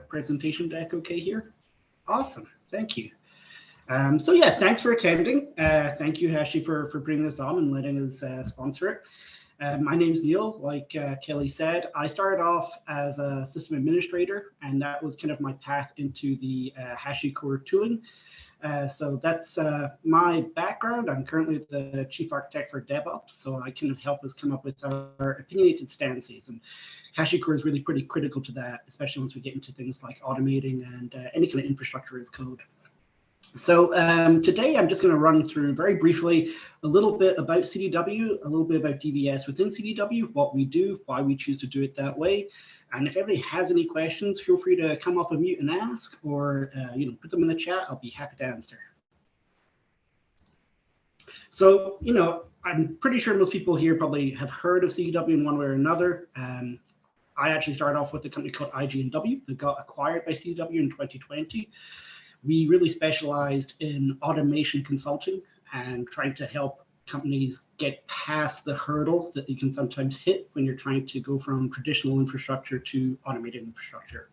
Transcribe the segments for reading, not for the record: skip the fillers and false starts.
presentation deck okay here? Awesome, thank you. So yeah, thanks for attending. Thank you, Hashi, for bringing this on and letting us sponsor it. My name's Neil. Like Kelly said, I started off as a system administrator, and that was kind of my path into the HashiCorp tooling. So that's my background. I'm currently the chief architect for DevOps, so I can help us come up with our opinionated stances. And HashiCorp is really pretty critical to that, especially once we get into things like automating and any kind of infrastructure as code. So today I'm just going to run through very briefly a little bit about CDW, a little bit about DVS within CDW, what we do, why we choose to do it that way. And if anybody has any questions, feel free to come off of mute and ask, or put them in the chat. I'll be happy to answer. So, I'm pretty sure most people here probably have heard of CDW in one way or another. I actually started off with a company called IGW that got acquired by CDW in 2020. We really specialized in automation consulting and trying to help companies get past the hurdle that you can sometimes hit when you're trying to go from traditional infrastructure to automated infrastructure.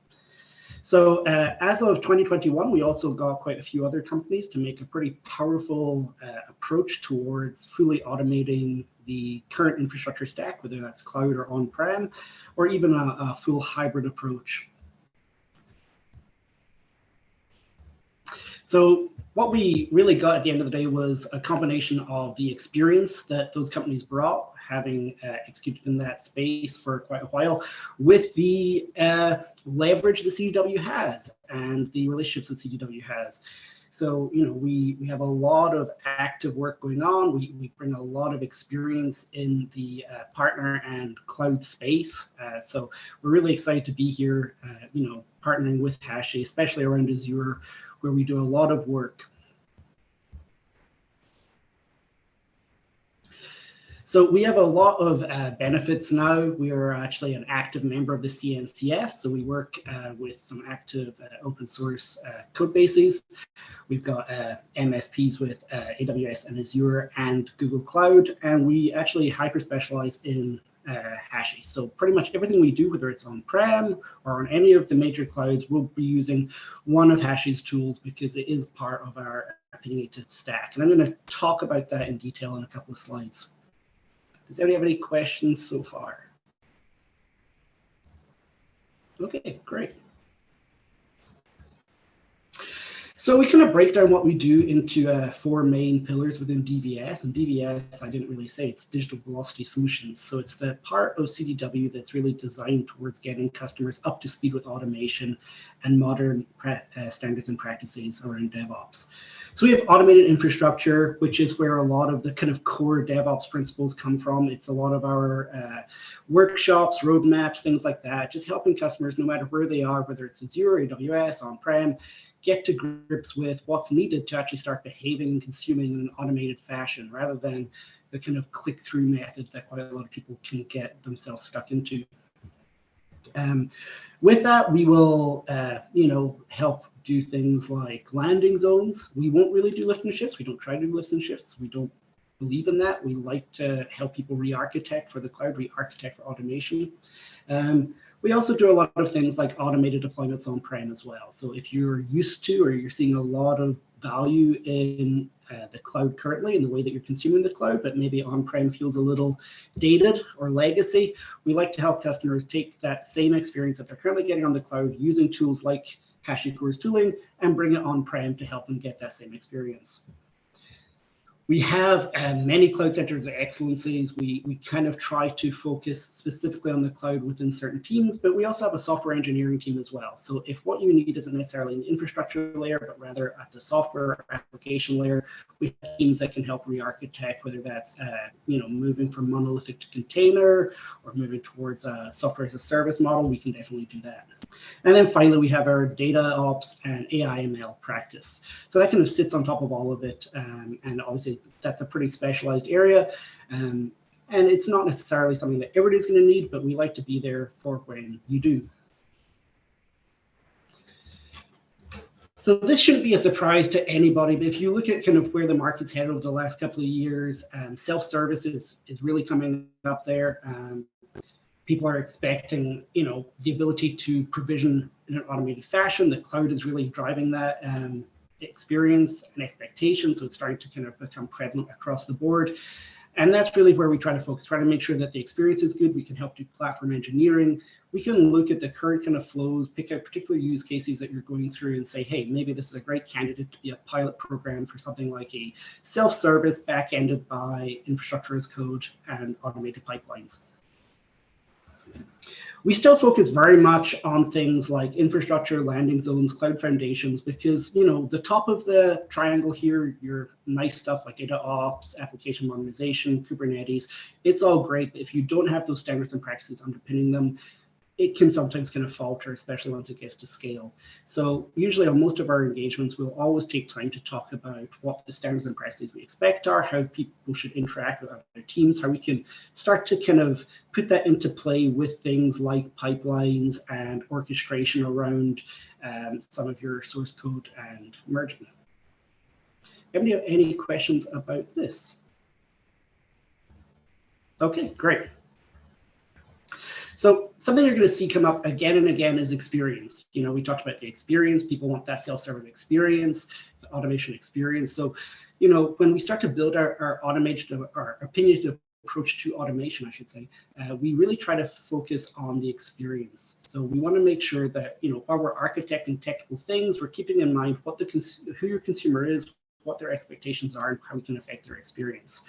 So as of 2021, we also got quite a few other companies to make a pretty powerful approach towards fully automating the current infrastructure stack, whether that's cloud or on-prem, or even a full hybrid approach. So what we really got at the end of the day was a combination of the experience that those companies brought, having executed in that space for quite a while, with the leverage the CDW has and the relationships that CDW has. So, we have a lot of active work going on. We bring a lot of experience in the partner and cloud space. So we're really excited to be here, partnering with Hashi, especially around Azure, where we do a lot of work. So we have a lot of benefits now. We are actually an active member of the CNCF, so we work with some active open source code bases. We've got MSPs with AWS and Azure and Google Cloud, and we actually hyper specialize in Hashi. So pretty much everything we do, whether it's on-prem or on any of the major clouds, we'll be using one of Hashi's tools because it is part of our opinionated stack. And I'm going to talk about that in detail in a couple of slides. Does anybody have any questions so far? Okay, great. So we kind of break down what we do into 4 main pillars within DVS. And DVS, I didn't really say, it's Digital Velocity Solutions. So it's the part of CDW that's really designed towards getting customers up to speed with automation and modern standards and practices around DevOps. So we have automated infrastructure, which is where a lot of the kind of core DevOps principles come from. It's a lot of our workshops, roadmaps, things like that, just helping customers, no matter where they are, whether it's Azure, AWS, on-prem, get to grips with what's needed to actually start behaving and consuming in an automated fashion, rather than the kind of click-through method that quite a lot of people can get themselves stuck into. With that, we will, help do things like landing zones. We won't really do lift and shifts. We don't try to do lifts and shifts. We don't believe in that. We like to help people re-architect for the cloud, re-architect for automation. We also do a lot of things like automated deployments on-prem as well. So if you're used to, or you're seeing a lot of value in the cloud currently, in the way that you're consuming the cloud, but maybe on-prem feels a little dated or legacy, we like to help customers take that same experience that they're currently getting on the cloud using tools like HashiCorp's tooling and bring it on-prem to help them get that same experience. We have many cloud centers of excellencies. We kind of try to focus specifically on the cloud within certain teams, but we also have a software engineering team as well. So if what you need isn't necessarily an infrastructure layer, but rather at the software or application layer, we have teams that can help re-architect, whether that's moving from monolithic to container or moving towards a software as a service model. We can definitely do that. And then finally, we have our data ops and AI ML practice. So that kind of sits on top of all of it. And obviously, that's a pretty specialized area. And it's not necessarily something that everybody's going to need, but we like to be there for when you do. So this shouldn't be a surprise to anybody, but if you look at kind of where the market's headed over the last couple of years, self-service is really coming up there. People are expecting, the ability to provision in an automated fashion. The cloud is really driving that experience and expectation, so it's starting to kind of become prevalent across the board. And that's really where we try to focus, try to make sure that the experience is good. We can help do platform engineering. We can look at the current kind of flows, pick out particular use cases that you're going through and say, hey, maybe this is a great candidate to be a pilot program for something like a self-service back-ended by infrastructure as code and automated pipelines. We still focus very much on things like infrastructure, landing zones, cloud foundations, because, you know, the top of the triangle here, your nice stuff like data ops, application modernization, Kubernetes, it's all great. But if you don't have those standards and practices underpinning them, it can sometimes kind of falter, especially once it gets to scale. So usually on most of our engagements, we'll always take time to talk about what the standards and practices we expect are, how people should interact with other teams, how we can start to kind of put that into play with things like pipelines and orchestration around some of your source code and merging. Anybody have any questions about this? Okay, great. So something you're going to see come up again and again is experience. You know, we talked about the experience. People want that self-service experience, the automation experience. So, you know, when we start to build our automation, our opinionated approach to automation, I should say, we really try to focus on the experience. So we want to make sure that, you know, while we're architecting technical things, we're keeping in mind what who your consumer is, what their expectations are, and how we can affect their experience.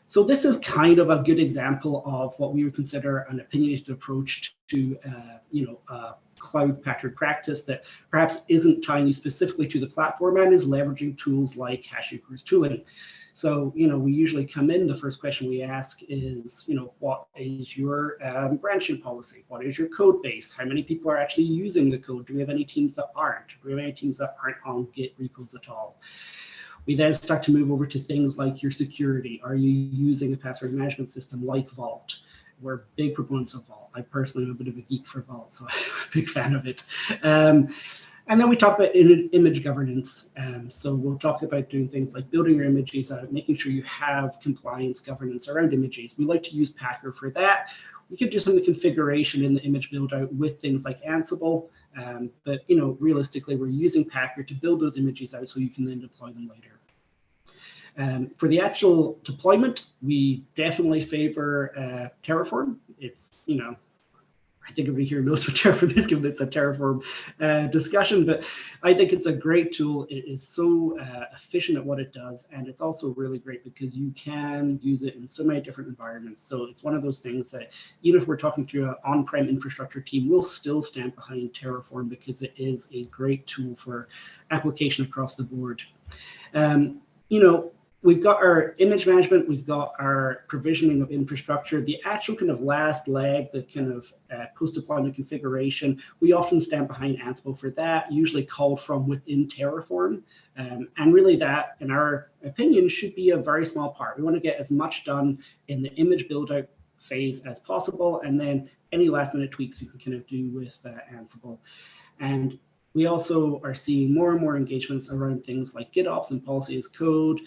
So this is kind of a good example of what we would consider an opinionated approach to, you know, a cloud pattern practice that perhaps isn't tying you specifically to the platform and is leveraging tools like HashiCorp's tooling. So, you know, we usually come in, the first question we ask is, you know, what is your branching policy? What is your code base? How many people are actually using the code? Do we have any teams that aren't? Do we have any teams that aren't on Git repos at all? We then start to move over to things like your security. Are you using a password management system like Vault? We're big proponents of Vault. I personally am a bit of a geek for Vault, so I'm a big fan of it. And then we talk about image governance. So we'll talk about doing things like building your images out, making sure you have compliance governance around images. We like to use Packer for that. We could do some of the configuration in the image build out with things like Ansible. But, you know, realistically, we're using Packer to build those images out so you can then deploy them later. For the actual deployment, we definitely favor Terraform. It's, you know, I think everybody here knows what Terraform is, given it's a Terraform discussion, but I think it's a great tool. It is so efficient at what it does, and it's also really great because you can use it in so many different environments. So it's one of those things that even if we're talking to an on-prem infrastructure team, we'll still stand behind Terraform because it is a great tool for application across the board. You know, we've got our image management, we've got our provisioning of infrastructure, the actual kind of last leg, the kind of post-deployment configuration. We often stand behind Ansible for that, usually called from within Terraform. And really that, in our opinion, should be a very small part. We want to get as much done in the image build-out phase as possible, and then any last-minute tweaks we can kind of do with Ansible. And we also are seeing more and more engagements around things like GitOps and policy as code.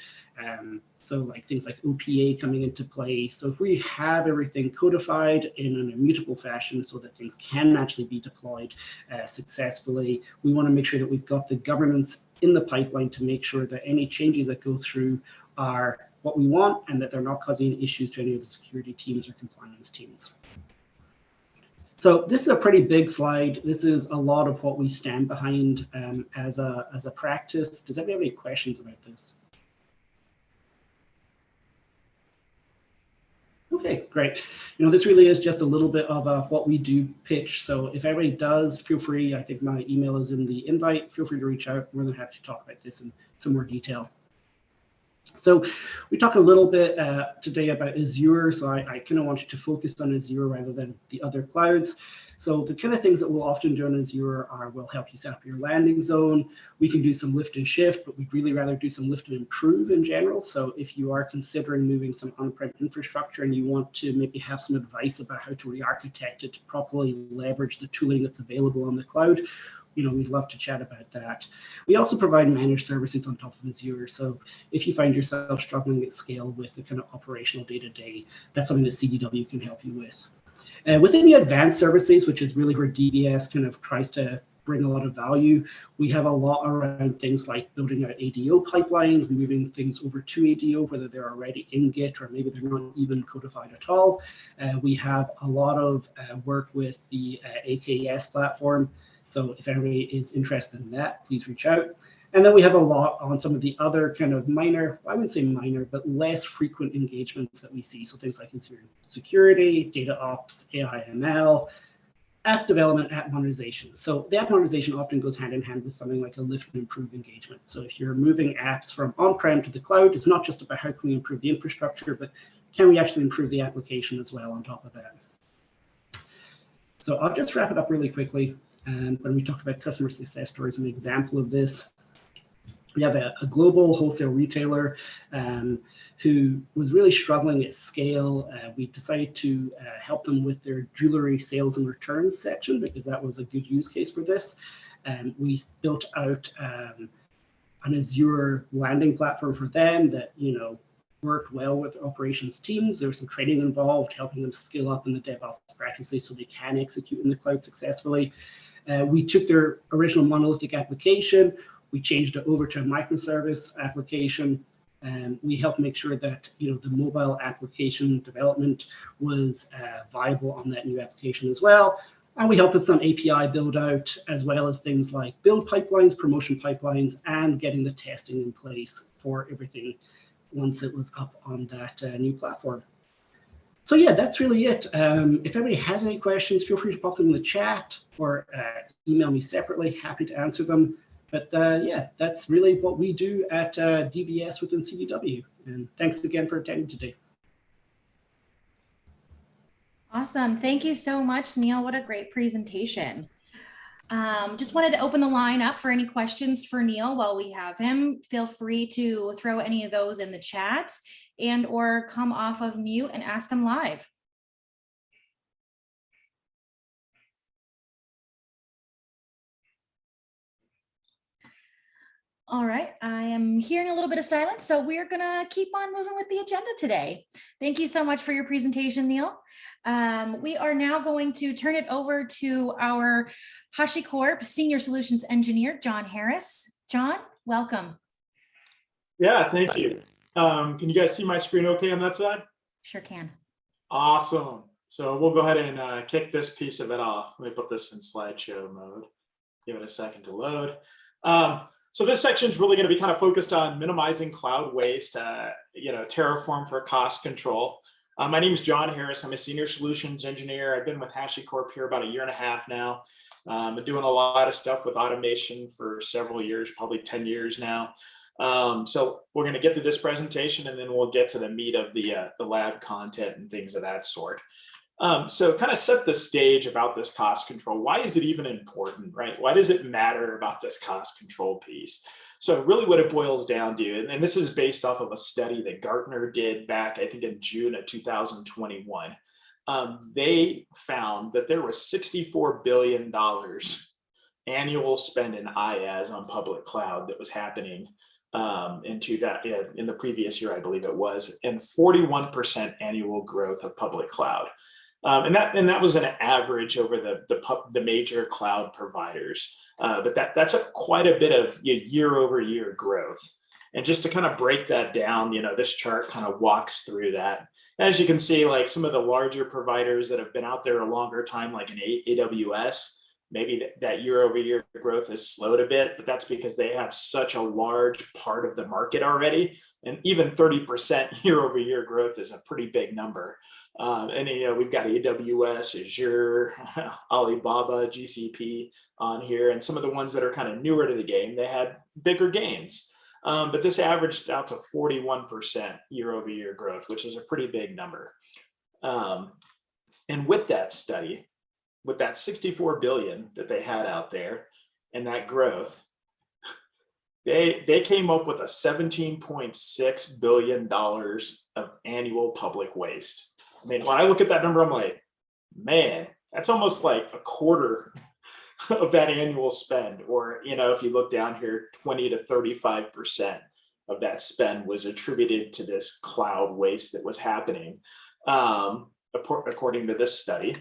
So like things like OPA coming into play. So if we have everything codified in an immutable fashion so that things can actually be deployed successfully, we want to make sure that we've got the governance in the pipeline to make sure that any changes that go through are what we want and that they're not causing issues to any of the security teams or compliance teams. So this is a pretty big slide. This is a lot of what we stand behind as a practice. Does anybody have any questions about this? Okay, great. You know, this really is just a little bit of what we do pitch. So if everybody does, feel free. I think my email is in the invite. Feel free to reach out. We're more than happy to talk about this in some more detail. So we talk a little bit today about Azure. So I kind of want you to focus on Azure rather than the other clouds. So the kind of things that we'll often do on Azure are we'll help you set up your landing zone. We can do some lift and shift, but we'd really rather do some lift and improve in general. So if you are considering moving some on-prem infrastructure and you want to maybe have some advice about how to re-architect it to properly leverage the tooling that's available on the cloud, you know, we'd love to chat about that. We also provide managed services on top of Azure. So if you find yourself struggling at scale with the kind of operational day-to-day, that's something that CDW can help you with. Within the advanced services, which is really where DBS kind of tries to bring a lot of value. We have a lot around things like building out ADO pipelines, moving things over to ADO, whether they're already in Git or maybe they're not even codified at all. We have a lot of work with the AKS platform. So if anybody is interested in that, please reach out. And then we have a lot on some of the other kind of minor, I wouldn't say minor, but less frequent engagements that we see. So things like security, data ops, AI ML, app development, app modernization. So the app modernization often goes hand in hand with something like a lift and improve engagement. So if you're moving apps from on-prem to the cloud, it's not just about how can we improve the infrastructure, but can we actually improve the application as well on top of that? So I'll just wrap it up really quickly. And when we talk about customer success stories, an example of this, we have a global wholesale retailer who was really struggling at scale. We decided to help them with their jewelry sales and returns section because that was a good use case for this. We built out an Azure landing platform for them that worked well with operations teams. There was some training involved, helping them skill up in the DevOps practices so they can execute in the cloud successfully. We took their original monolithic application, we changed it over to a microservice application, and we helped make sure that the mobile application development was viable on that new application as well. And we helped with some API build out, as well as things like build pipelines, promotion pipelines, and getting the testing in place for everything once it was up on that new platform. So yeah, that's really it. If anybody has any questions, feel free to pop them in the chat or email me separately. Happy to answer them. But yeah, that's really what we do at DBS within CDW. And thanks again for attending today. Awesome. Thank you so much, Neil. What a great presentation. Just wanted to open the line up for any questions for Neil while we have him. Feel free to throw any of those in the chat and or come off of mute and ask them live. All right, I am hearing a little bit of silence, so we're gonna keep on moving with the agenda today. Thank you so much for your presentation, Neil. We are now going to turn it over to our HashiCorp Senior Solutions Engineer, John Harris. John, welcome. Yeah, thank you. Can you guys see my screen okay on that side? Sure can. Awesome. So we'll go ahead and kick this piece of it off. Let me put this in slideshow mode. Give it a second to load. So this section is really going to be kind of focused on minimizing cloud waste, Terraform for cost control. My name is John Harris. I'm a senior solutions engineer. I've been with HashiCorp here about 1.5 years now. Been doing a lot of stuff with automation for several years, probably 10 years now. So we're going to get to this presentation and then we'll get to the meat of the lab content and things of that sort. So kind of set the stage about this cost control. Why is it even important, right? Why does it matter about this cost control piece? So really what it boils down to, and this is based off of a study that Gartner did back, I think in June of 2021. They found that there was $64 billion annual spend in IaaS on public cloud that was happening in the previous year, I believe it was, and 41% annual growth of public cloud. And that was an average over the major cloud providers, but that's quite a bit of year-over-year growth. And just to kind of break that down, this chart kind of walks through that. As you can see, like some of the larger providers that have been out there a longer time, like an AWS, maybe that year-over-year growth has slowed a bit, but that's because they have such a large part of the market already. And even 30% year-over-year growth is a pretty big number. And we've got AWS, Azure, Alibaba, GCP on here, and some of the ones that are kind of newer to the game, they had bigger gains. But this averaged out to 41% year-over-year growth, which is a pretty big number. And with that study, with that 64 billion that they had out there and that growth, they came up with a $17.6 billion of annual public waste. I mean, when I look at that number, I'm like, man, that's almost like a quarter of that annual spend. Or, if you look down here, 20 to 35% of that spend was attributed to this cloud waste that was happening, according to this study.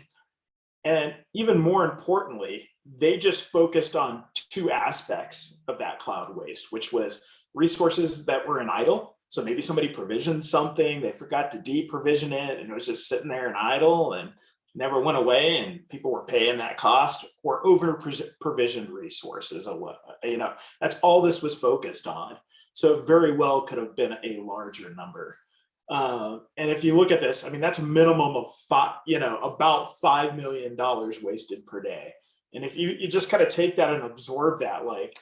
And even more importantly, they just focused on two aspects of that cloud waste, which was resources that were in idle. So maybe somebody provisioned something, they forgot to deprovision it, and it was just sitting there in idle and never went away, and people were paying that cost, or over provisioned resources. That's all this was focused on. So very well could have been a larger number. And if you look at this, I mean, that's a minimum of about $5 million wasted per day. And if you just kind of take that and absorb that, like,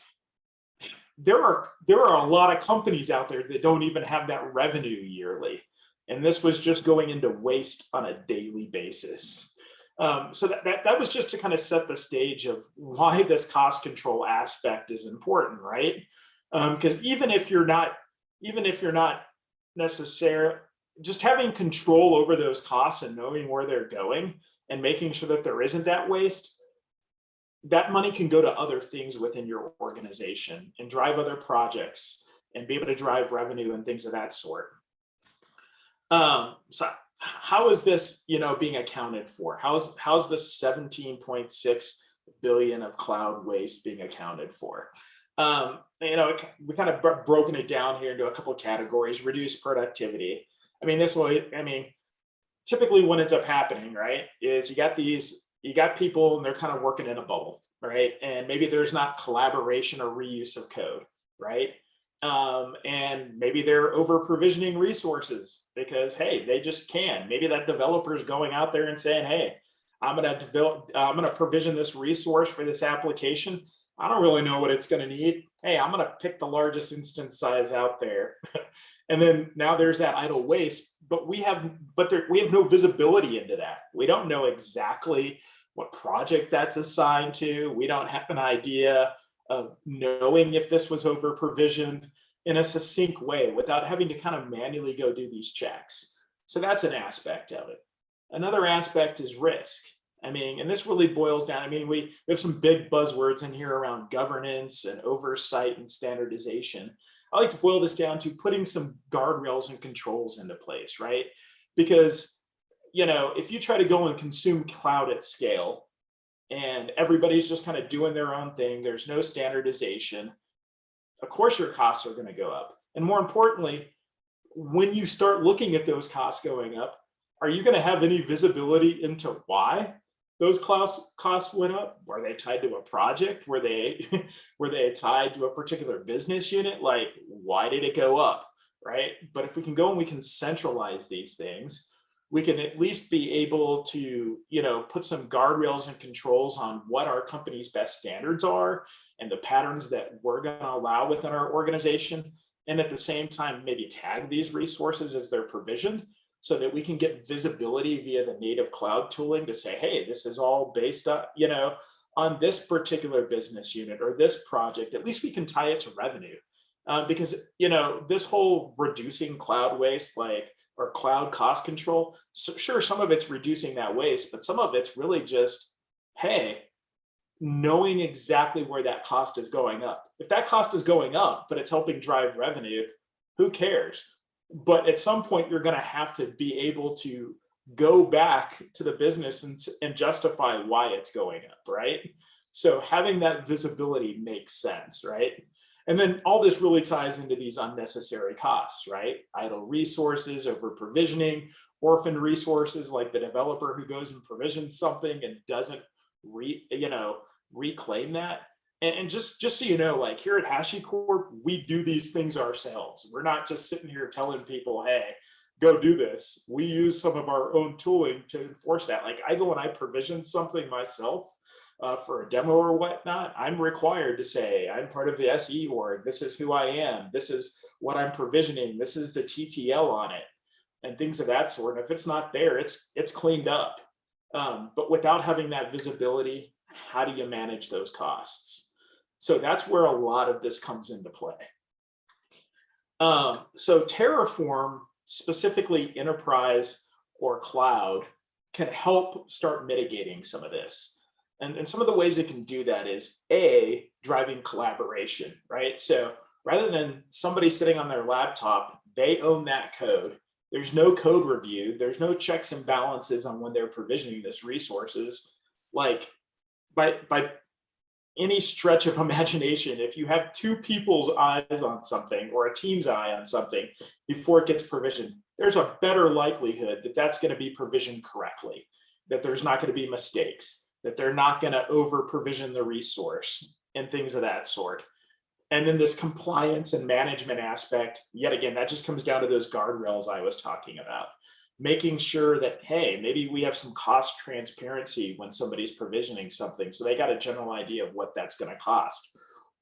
there are a lot of companies out there that don't even have that revenue yearly. And this was just going into waste on a daily basis. So that was just to kind of set the stage of why this cost control aspect is important, right? Because even if you're not necessarily, just having control over those costs and knowing where they're going and making sure that there isn't that waste, that money can go to other things within your organization and drive other projects and be able to drive revenue and things of that sort. So how is this, being accounted for? How's the 17.6 billion of cloud waste being accounted for? We kind of broken it down here into a couple of categories. Reduced productivity. Typically what ends up happening, right, is you got people and they're kind of working in a bubble, right? And maybe there's not collaboration or reuse of code, right? And maybe they're over provisioning resources because, hey, they just can. Maybe that developer is going out there and saying, hey, I'm going to provision this resource for this application. I don't really know what it's going to need. Hey, I'm going to pick the largest instance size out there. And then now there's that idle waste, but we have no visibility into that. We don't know exactly what project that's assigned to. We don't have an idea of knowing if this was over provisioned in a succinct way without having to kind of manually go do these checks. So that's an aspect of it. Another aspect is risk. And this really boils down, we have some big buzzwords in here around governance and oversight and standardization. I like to boil this down to putting some guardrails and controls into place, right? Because, if you try to go and consume cloud at scale and everybody's just kind of doing their own thing, there's no standardization, of course your costs are going to go up. And more importantly, when you start looking at those costs going up, are you going to have any visibility into why those costs went up? Were they tied to a project? Were they tied to a particular business unit? Like, why did it go up, right? But if we can go and we can centralize these things, we can at least be able to, put some guardrails and controls on what our company's best standards are and the patterns that we're going to allow within our organization. And at the same time, maybe tag these resources as they're provisioned, so that we can get visibility via the native cloud tooling to say, hey, this is all based on, on this particular business unit or this project. At least we can tie it to revenue. Because, this whole reducing cloud waste, or cloud cost control, so sure, some of it's reducing that waste, but some of it's really just, hey, knowing exactly where that cost is going up. If that cost is going up, but it's helping drive revenue, who cares? But at some point, you're going to have to be able to go back to the business and justify why it's going up, right? So having that visibility makes sense, right? And then all this really ties into these unnecessary costs, right? Idle resources, over provisioning, orphan resources, like the developer who goes and provisions something and doesn't reclaim that. And just so you know, like here at HashiCorp, we do these things ourselves. We're not just sitting here telling people, hey, go do this. We use some of our own tooling to enforce that. Like I go and I provision something myself for a demo or whatnot. I'm required to say, I'm part of the SE org. This is who I am. This is what I'm provisioning. This is the TTL on it and things of that sort. And if it's not there, it's cleaned up. But without having that visibility, how do you manage those costs? So that's where a lot of this comes into play. So Terraform, specifically enterprise or cloud, can help start mitigating some of this. And some of the ways it can do that is A, driving collaboration, right? So rather than somebody sitting on their laptop, they own that code. There's no code review. There's no checks and balances on when they're provisioning this resources. like by any stretch of imagination, if you have two people's eyes on something or a team's eye on something before it gets provisioned, there's a better likelihood that that's going to be provisioned correctly, that there's not going to be mistakes, that they're not going to over provision the resource and things of that sort. And then this compliance and management aspect, yet again, that just comes down to those guardrails I was talking about. Making sure that, hey, maybe we have some cost transparency when somebody's provisioning something, so they got a general idea of what that's going to cost.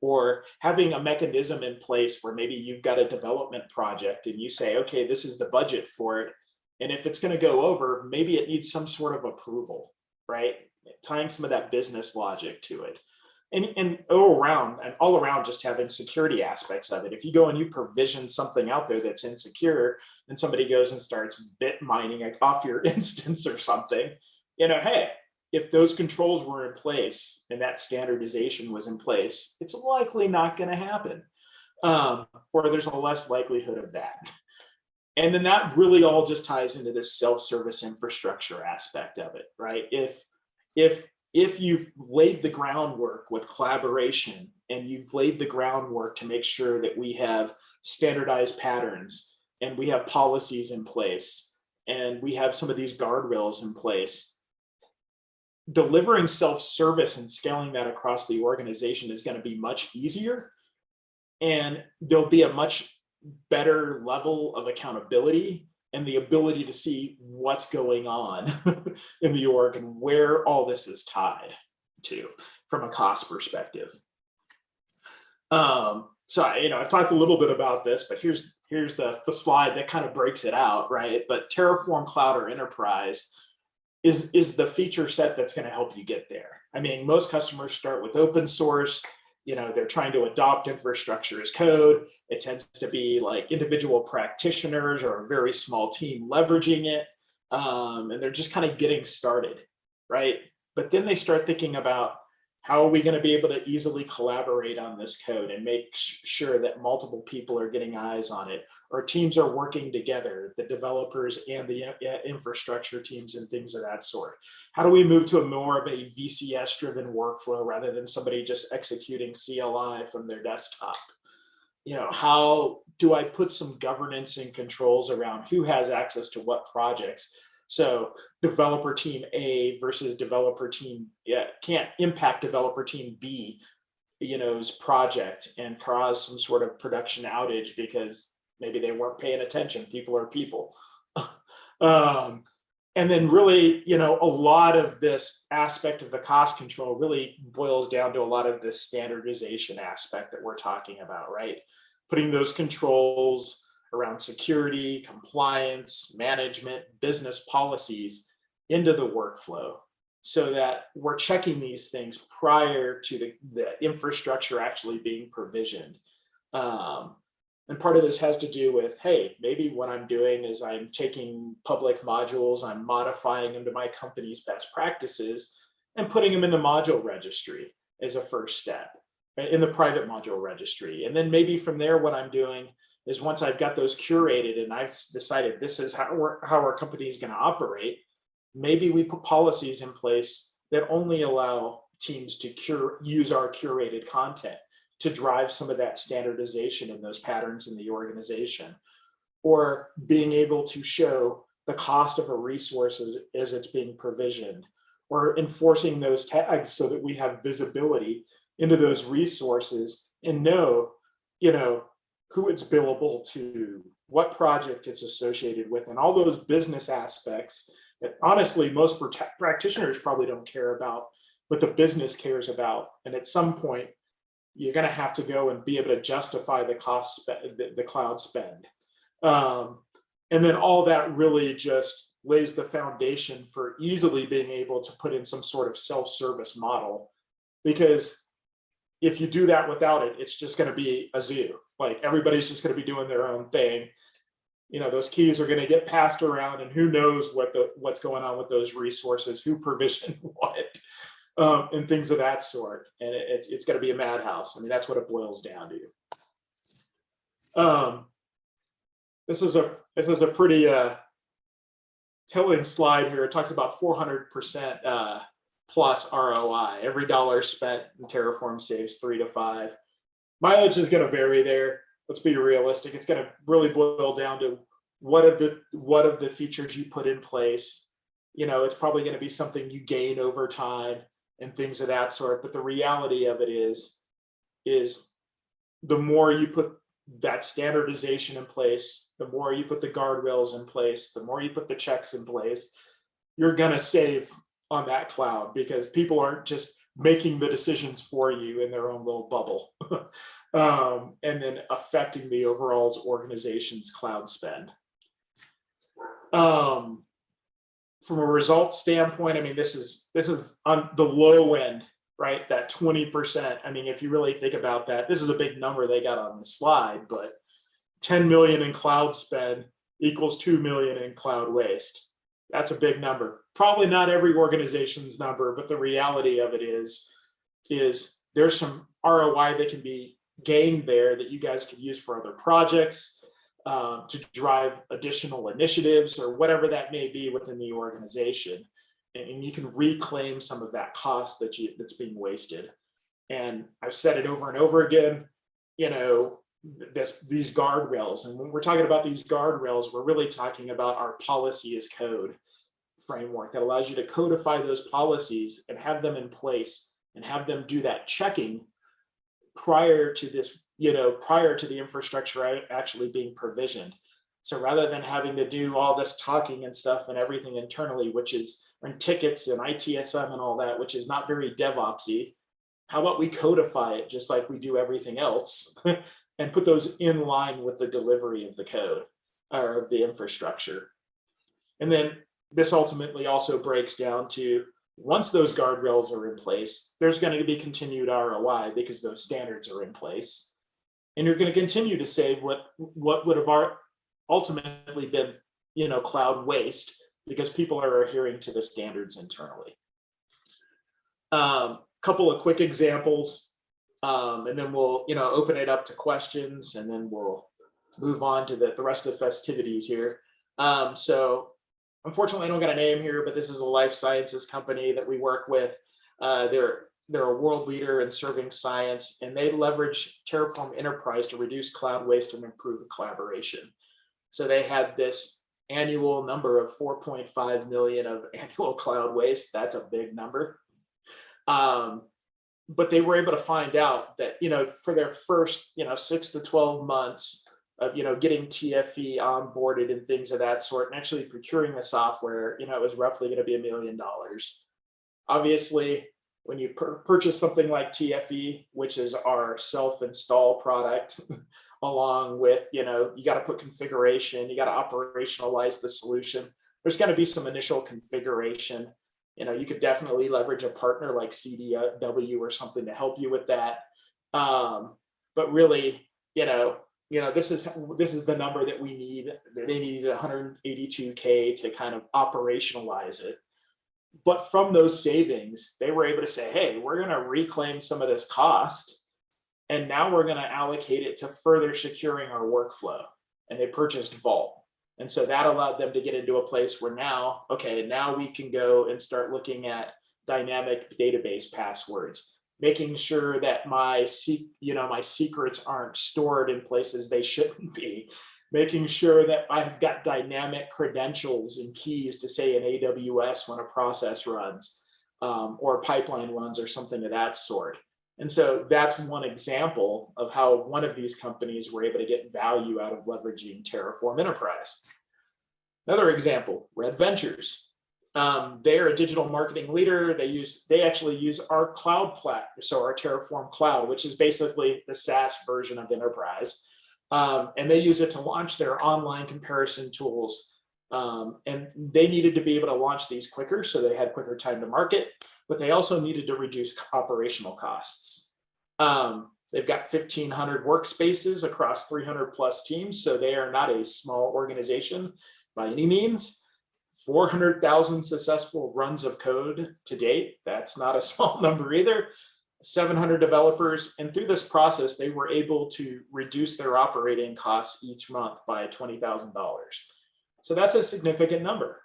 Or having a mechanism in place where maybe you've got a development project and you say, okay, this is the budget for it. And if it's going to go over, maybe it needs some sort of approval, right? Tying some of that business logic to it. And all around just having security aspects of it. If you go and you provision something out there that's insecure and somebody goes and starts bit mining off your instance or something, hey, if those controls were in place and that standardization was in place, it's likely not going to happen, or there's a less likelihood of that. And then that really all just ties into this self-service infrastructure aspect of it, right? If you've laid the groundwork with collaboration and you've laid the groundwork to make sure that we have standardized patterns and we have policies in place and we have some of these guardrails in place, delivering self-service and scaling that across the organization is going to be much easier, and there'll be a much better level of accountability and the ability to see what's going on in the org and where all this is tied to from a cost perspective. So I've talked a little bit about this, but here's the slide that kind of breaks it out, right? But Terraform Cloud or Enterprise is the feature set that's going to help you get there. I mean, most customers start with open source. They're trying to adopt infrastructure as code. It tends to be like individual practitioners or a very small team leveraging it. And they're just kind of getting started, right? But then they start thinking about, how are we going to be able to easily collaborate on this code and make sure that multiple people are getting eyes on it, or teams are working together, the developers and the infrastructure teams and things of that sort? How do we move to a more of a VCS driven workflow rather than somebody just executing CLI from their desktop? How do I put some governance and controls around who has access to what projects? So developer team A versus developer team, can't impact developer team B's project and cause some sort of production outage because maybe they weren't paying attention. People are people. And then really, a lot of this aspect of the cost control really boils down to a lot of this standardization aspect that we're talking about, right? Putting those controls around security, compliance, management, business policies into the workflow so that we're checking these things prior to the infrastructure actually being provisioned. And part of this has to do with, hey, maybe what I'm doing is I'm taking public modules, I'm modifying them to my company's best practices and putting them in the module registry as a first step, right, in the private module registry. And then maybe from there, what I'm doing is once I've got those curated and I've decided this is how our company is going to operate, maybe we put policies in place that only allow teams to use our curated content to drive some of that standardization in those patterns in the organization, or being able to show the cost of a resource as it's being provisioned, or enforcing those tags so that we have visibility into those resources and know, who it's billable to, what project it's associated with, and all those business aspects that honestly most practitioners probably don't care about, but the business cares about. And at some point, you're going to have to go and be able to justify the cost, the cloud spend. And then all that really just lays the foundation for easily being able to put in some sort of self-service model. Because if you do that without it, it's just going to be a zoo. Like everybody's just going to be doing their own thing. Those keys are going to get passed around, and who knows what's going on with those resources, who provisioned what, and things of that sort. And it's going to be a madhouse. I mean, that's what it boils down to. This is a pretty telling slide here. It talks about 400% plus ROI. Every dollar spent in Terraform saves 3 to 5. Mileage is going to vary there. Let's be realistic. It's going to really boil down to what of the features you put in place. You know, it's probably going to be something you gain over time and things of that sort. But the reality of it is the more you put that standardization in place, the more you put the guardrails in place, the more you put the checks in place, you're going to save on that cloud, because people aren't just making the decisions for you in their own little bubble and then affecting the overall organization's cloud spend. From a results standpoint, I mean, this is on the low end, right? That 20%. I mean, if you really think about that, this is a big number they got on the slide, but 10 million in cloud spend equals 2 million in cloud waste. That's a big number. Probably not every organization's number, but the reality of it is there's some ROI that can be gained there that you guys can use for other projects, to drive additional initiatives or whatever that may be within the organization. And you can reclaim some of that cost that's being wasted. And I've said it over and over again, you know, these guardrails. And when we're talking about these guardrails, we're really talking about our policy as code framework that allows you to codify those policies and have them in place and have them do that checking prior to this, you know, prior to the infrastructure actually being provisioned. So rather than having to do all this talking and stuff and everything internally, which is and tickets and ITSM and all that, which is not very DevOpsy, how about we codify it just like we do everything else and put those in line with the delivery of the code or of the infrastructure. And then this ultimately also breaks down to, once those guardrails are in place, there's going to be continued ROI because those standards are in place. And you're going to continue to save what would have ultimately been, you know, cloud waste, because people are adhering to the standards internally. Couple of quick examples, and then we'll, you know, open it up to questions, and then we'll move on to the rest of the festivities here. So unfortunately, I don't got a name here, but this is a life sciences company that we work with. They're a world leader in serving science, and they leverage Terraform Enterprise to reduce cloud waste and improve collaboration. So they had this annual number of 4.5 million of annual cloud waste. That's a big number. But they were able to find out that, you know, for their first, you know, 6 to 12 months of, you know, getting TFE onboarded and things of that sort, and actually procuring the software, you know, it was roughly going to be $1 million. Obviously, when you purchase something like TFE, which is our self-install product, along with, you know, you got to put configuration, you got to operationalize the solution. There's going to be some initial configuration. You know, you could definitely leverage a partner like CDW or something to help you with that. But really, you know, this is the number that we need. They needed 182K to kind of operationalize it. But from those savings, they were able to say, hey, we're going to reclaim some of this cost, and now we're going to allocate it to further securing our workflow. And they purchased Vault. And so that allowed them to get into a place where now, okay, now we can go and start looking at dynamic database passwords, making sure that my secrets aren't stored in places they shouldn't be, making sure that I've got dynamic credentials and keys to, say, an AWS when a process runs, or a pipeline runs, or something of that sort. And so that's one example of how one of these companies were able to get value out of leveraging Terraform Enterprise. Another example, Red Ventures. They're a digital marketing leader. They actually use our cloud platform, so our Terraform Cloud, which is basically the SaaS version of Enterprise. And they use it to launch their online comparison tools. And they needed to be able to launch these quicker, so they had quicker time to market, but they also needed to reduce operational costs. They've got 1,500 workspaces across 300 plus teams, so they are not a small organization by any means. 400,000 successful runs of code to date. That's not a small number either. 700 developers, and through this process, they were able to reduce their operating costs each month by $20,000. So that's a significant number.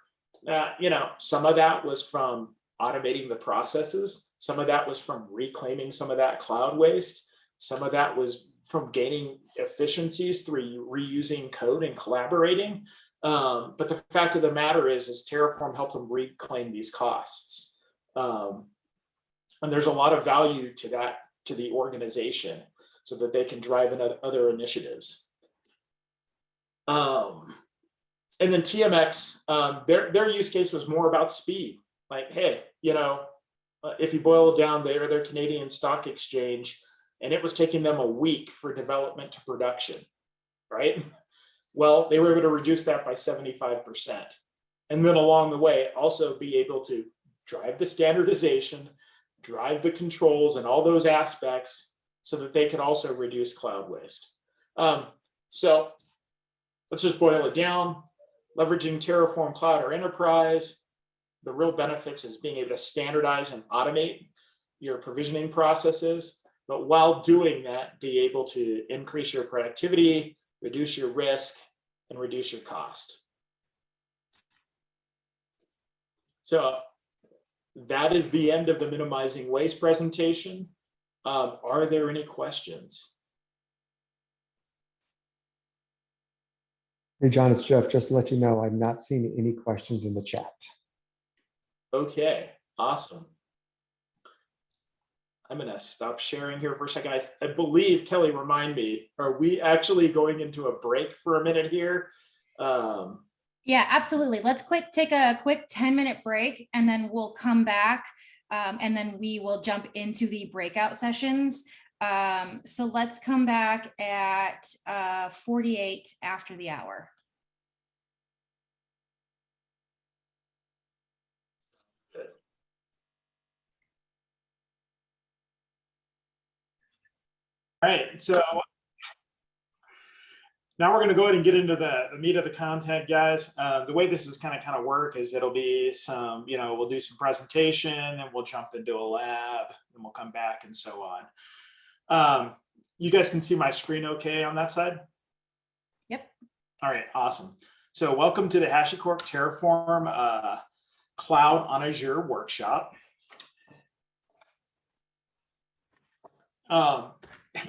You know, some of that was from automating the processes. Some of that was from reclaiming some of that cloud waste. Some of that was from gaining efficiencies through reusing code and collaborating. But the fact of the matter is Terraform helped them reclaim these costs. And there's a lot of value to that, to the organization, so that they can drive in other initiatives. And then TMX, their use case was more about speed. Like, hey, you know, if you boil it down, they're their Canadian stock exchange, and it was taking them a week for development to production, right? Well, they were able to reduce that by 75%. And then along the way, also be able to drive the standardization, drive the controls and all those aspects so that they could also reduce cloud waste. So let's just boil it down. Leveraging Terraform Cloud or Enterprise, the real benefits is being able to standardize and automate your provisioning processes, but while doing that, be able to increase your productivity, reduce your risk, and reduce your cost. So that is the end of the minimizing waste presentation. Are there any questions? Hey, John, it's Jeff. Just to let you know, I'm not seeing any questions in the chat. Okay, awesome. I'm gonna stop sharing here for a second. I believe, Kelly, remind me, are we actually going into a break for a minute here? Yeah, absolutely. Let's take a quick 10-minute break, and then we'll come back, and then we will jump into the breakout sessions. So let's come back at 48 after the hour. All right, so now we're going to go ahead and get into the meat of the content, guys. The way this is kind of work is it'll be some, we'll do some presentation, and we'll jump into a lab, and we'll come back and so on. You guys can see my screen okay on that side? Yep. All right, awesome. So welcome to the HashiCorp Terraform Cloud on Azure workshop.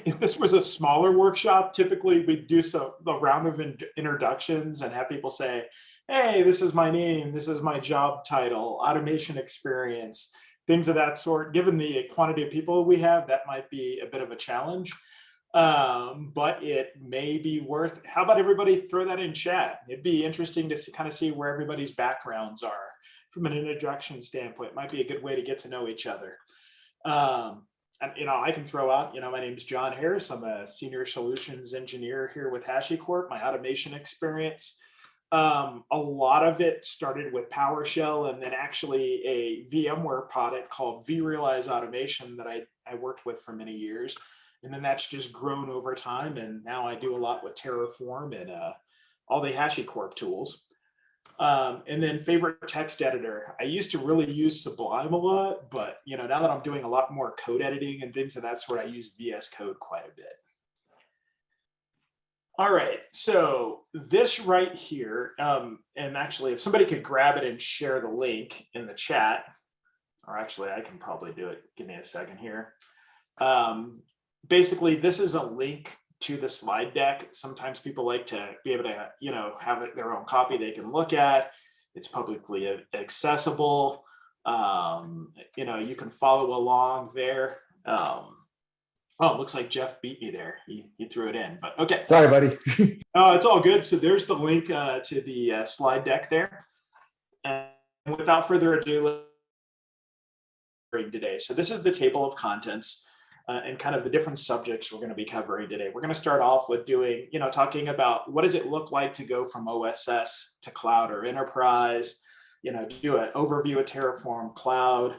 If this was a smaller workshop, typically we'd do a round of introductions and have people say, hey, this is my name, this is my job title, automation experience, things of that sort. Given the quantity of people we have, that might be a bit of a challenge, but it may be worth. How about everybody throw that in chat? It'd be interesting to kind of see where everybody's backgrounds are from an introduction standpoint. It might be a good way to get to know each other. And I can throw out, my name's John Harris. I'm a senior solutions engineer here with HashiCorp. My automation experience, a lot of it started with PowerShell, and then actually a VMware product called vRealize Automation that I worked with for many years. And then that's just grown over time. And now I do a lot with Terraform and all the HashiCorp tools. And then favorite text editor. I used to really use Sublime a lot, but now that I'm doing a lot more code editing and things of that sort, I use VS Code quite a bit. All right, so this right here, and actually if somebody could grab it and share the link in the chat, or actually I can probably do it. Give me a second here. Basically, this is a link to the slide deck. Sometimes people like to be able to, have their own copy they can look at. It's publicly accessible. You can follow along there. Oh, it looks like Jeff beat me there. He threw it in, but okay. Sorry, buddy. It's all good. So there's the link to the slide deck there. And without further ado, today. So this is the table of contents. And kind of the different subjects we're going to be covering today. We're going to start off with doing, talking about what does it look like to go from OSS to cloud or enterprise, do an overview of Terraform Cloud,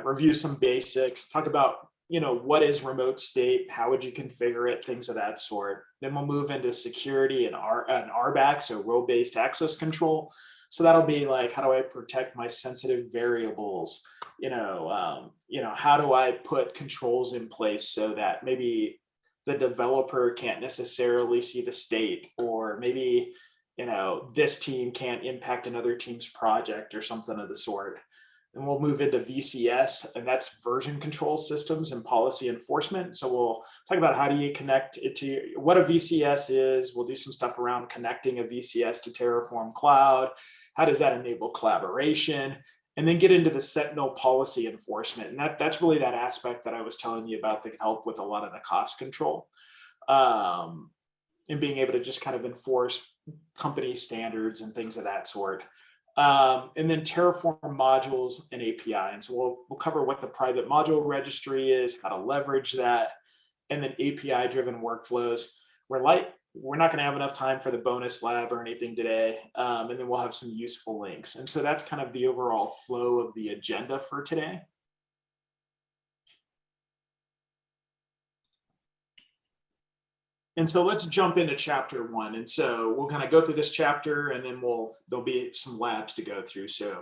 review some basics, talk about, what is remote state, how would you configure it, things of that sort. Then we'll move into security and RBAC, so role-based access control. So that'll be like, how do I protect my sensitive variables? How do I put controls in place so that maybe the developer can't necessarily see the state, or maybe, this team can't impact another team's project or something of the sort. and we'll move into VCS, and that's version control systems and policy enforcement. So we'll talk about how do you connect it to what a VCS is. We'll do some stuff around connecting a VCS to Terraform Cloud. How does that enable collaboration? And then get into the Sentinel policy enforcement. And that's really that aspect that I was telling you about that can help with a lot of the cost control. And being able to just kind of enforce company standards and things of that sort. And then Terraform modules and API. And so we'll cover what the private module registry is, how to leverage that, and then API-driven workflows. We're not going to have enough time for the bonus lab or anything today, and then we'll have some useful links. And so that's kind of the overall flow of the agenda for today. And so let's jump into chapter 1. And so we'll kind of go through this chapter, and then there'll be some labs to go through. So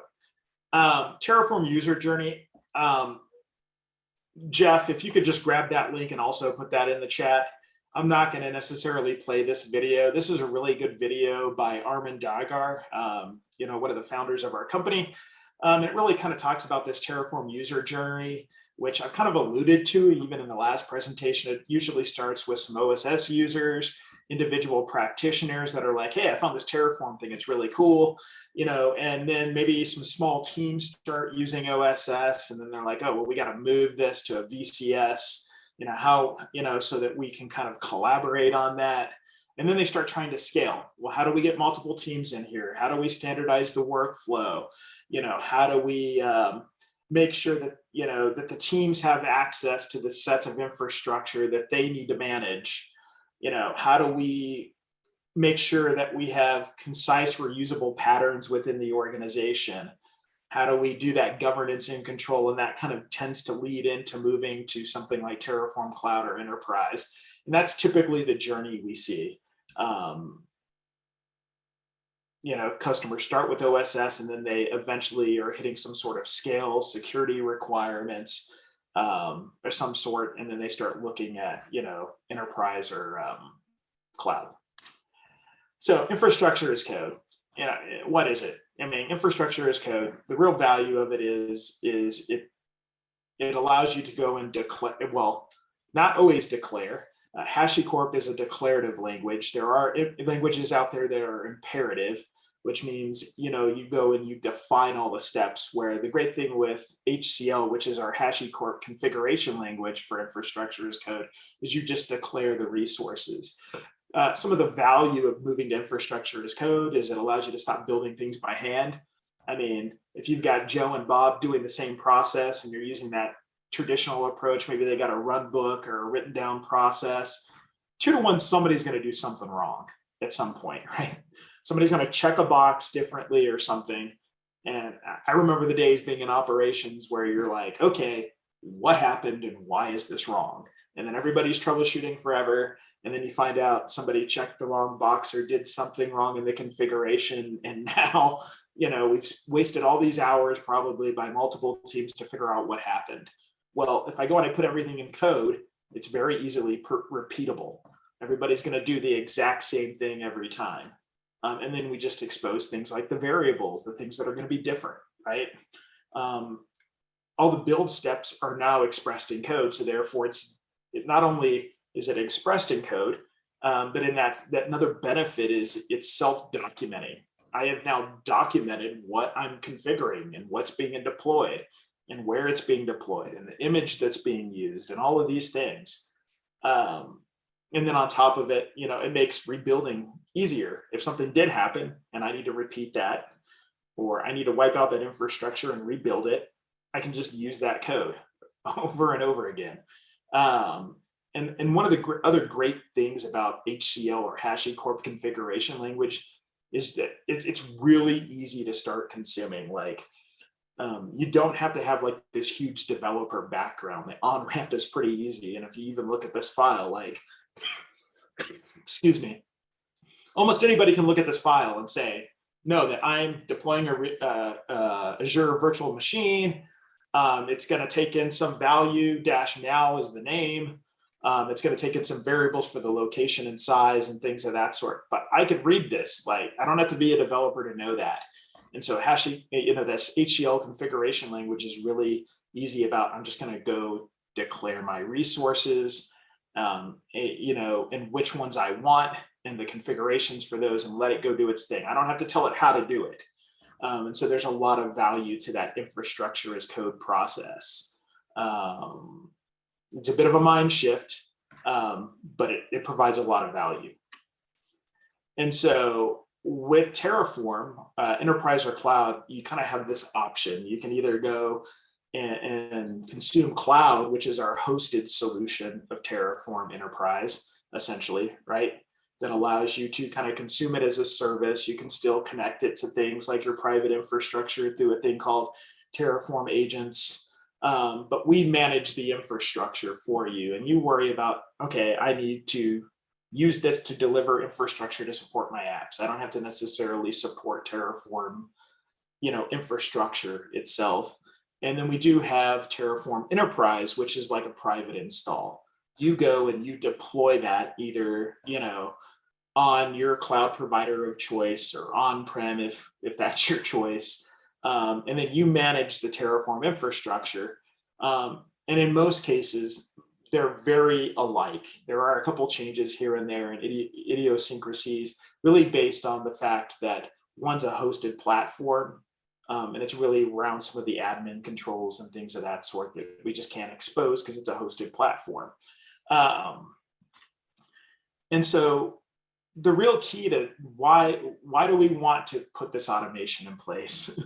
Terraform user journey. Jeff, if you could just grab that link and also put that in the chat. I'm not going to necessarily play this video. This is a really good video by Armin Dagar, one of the founders of our company. It really kind of talks about this Terraform user journey, which I've kind of alluded to even in the last presentation. It usually starts with some OSS users, individual practitioners that are like, hey, I found this Terraform thing, it's really cool, and then maybe some small teams start using OSS, and then they're like, oh, well, we got to move this to a VCS, so that we can kind of collaborate on that. And then they start trying to scale. Well, how do we get multiple teams in here? How do we standardize the workflow? How do we make sure that, that the teams have access to the sets of infrastructure that they need to manage? How do we make sure that we have concise, reusable patterns within the organization? How do we do that governance and control? And that kind of tends to lead into moving to something like Terraform Cloud or Enterprise. And that's typically the journey we see. Customers start with OSS, and then they eventually are hitting some sort of scale, security requirements, or some sort, and then they start looking at, Enterprise or Cloud. So infrastructure as code. What is it? I mean, infrastructure as code. The real value of it is it allows you to go and declare. Well, not always declare. HashiCorp is a declarative language. There are languages out there that are imperative, which means you go and you define all the steps. Where the great thing with HCL, which is our HashiCorp configuration language for infrastructure as code, is you just declare the resources. Some of the value of moving to infrastructure as code is it allows you to stop building things by hand. I mean, if you've got Joe and Bob doing the same process and you're using that traditional approach, maybe they got a run book or a written down process, 2 to 1, somebody's going to do something wrong at some point, right? Somebody's going to check a box differently or something. And I remember the days being in operations where you're like, okay, what happened and why is this wrong? And then everybody's troubleshooting forever. And then you find out somebody checked the wrong box or did something wrong in the configuration. And now, we've wasted all these hours probably by multiple teams to figure out what happened. Well, if I go and I put everything in code, it's very easily repeatable. Everybody's going to do the exact same thing every time. And then we just expose things like the variables, the things that are going to be different, right? All the build steps are now expressed in code. So therefore, it not only is it expressed in code, but in that another benefit is it's self-documenting. I have now documented what I'm configuring and what's being deployed and where it's being deployed and the image that's being used and all of these things. And then on top of it, it makes rebuilding easier. If something did happen and I need to repeat that, or I need to wipe out that infrastructure and rebuild it, I can just use that code over and over again. And one of the other great things about HCL or HashiCorp configuration language is that it's really easy to start consuming. Like, you don't have to have like this huge developer background. The on-ramp is pretty easy. And if you even look at this file, like, excuse me, almost anybody can look at this file and say, no, that I'm deploying a Azure virtual machine. It's going to take in some value, -now is the name. It's going to take in some variables for the location and size and things of that sort. But I could read this. Like, I don't have to be a developer to know that. And so this HCL configuration language is really easy about, I'm just going to go declare my resources, and which ones I want and the configurations for those, and let it go do its thing. I don't have to tell it how to do it. And so there's a lot of value to that infrastructure as code process. It's a bit of a mind shift, but it provides a lot of value. And so with Terraform, Enterprise or Cloud, you kind of have this option. You can either go and consume Cloud, which is our hosted solution of Terraform Enterprise, essentially, right? That allows you to kind of consume it as a service. You can still connect it to things like your private infrastructure through a thing called Terraform agents. But we manage the infrastructure for you, and you worry about, okay, I need to use this to deliver infrastructure to support my apps. I don't have to necessarily support Terraform, infrastructure itself. And then we do have Terraform Enterprise, which is like a private install. You go and you deploy that either, on your cloud provider of choice or on-prem if that's your choice. And then you manage the Terraform infrastructure. And in most cases, they're very alike. There are a couple changes here and there and idiosyncrasies, really based on the fact that one's a hosted platform, and it's really around some of the admin controls and things of that sort that we just can't expose because it's a hosted platform. And so the real key to why do we want to put this automation in place?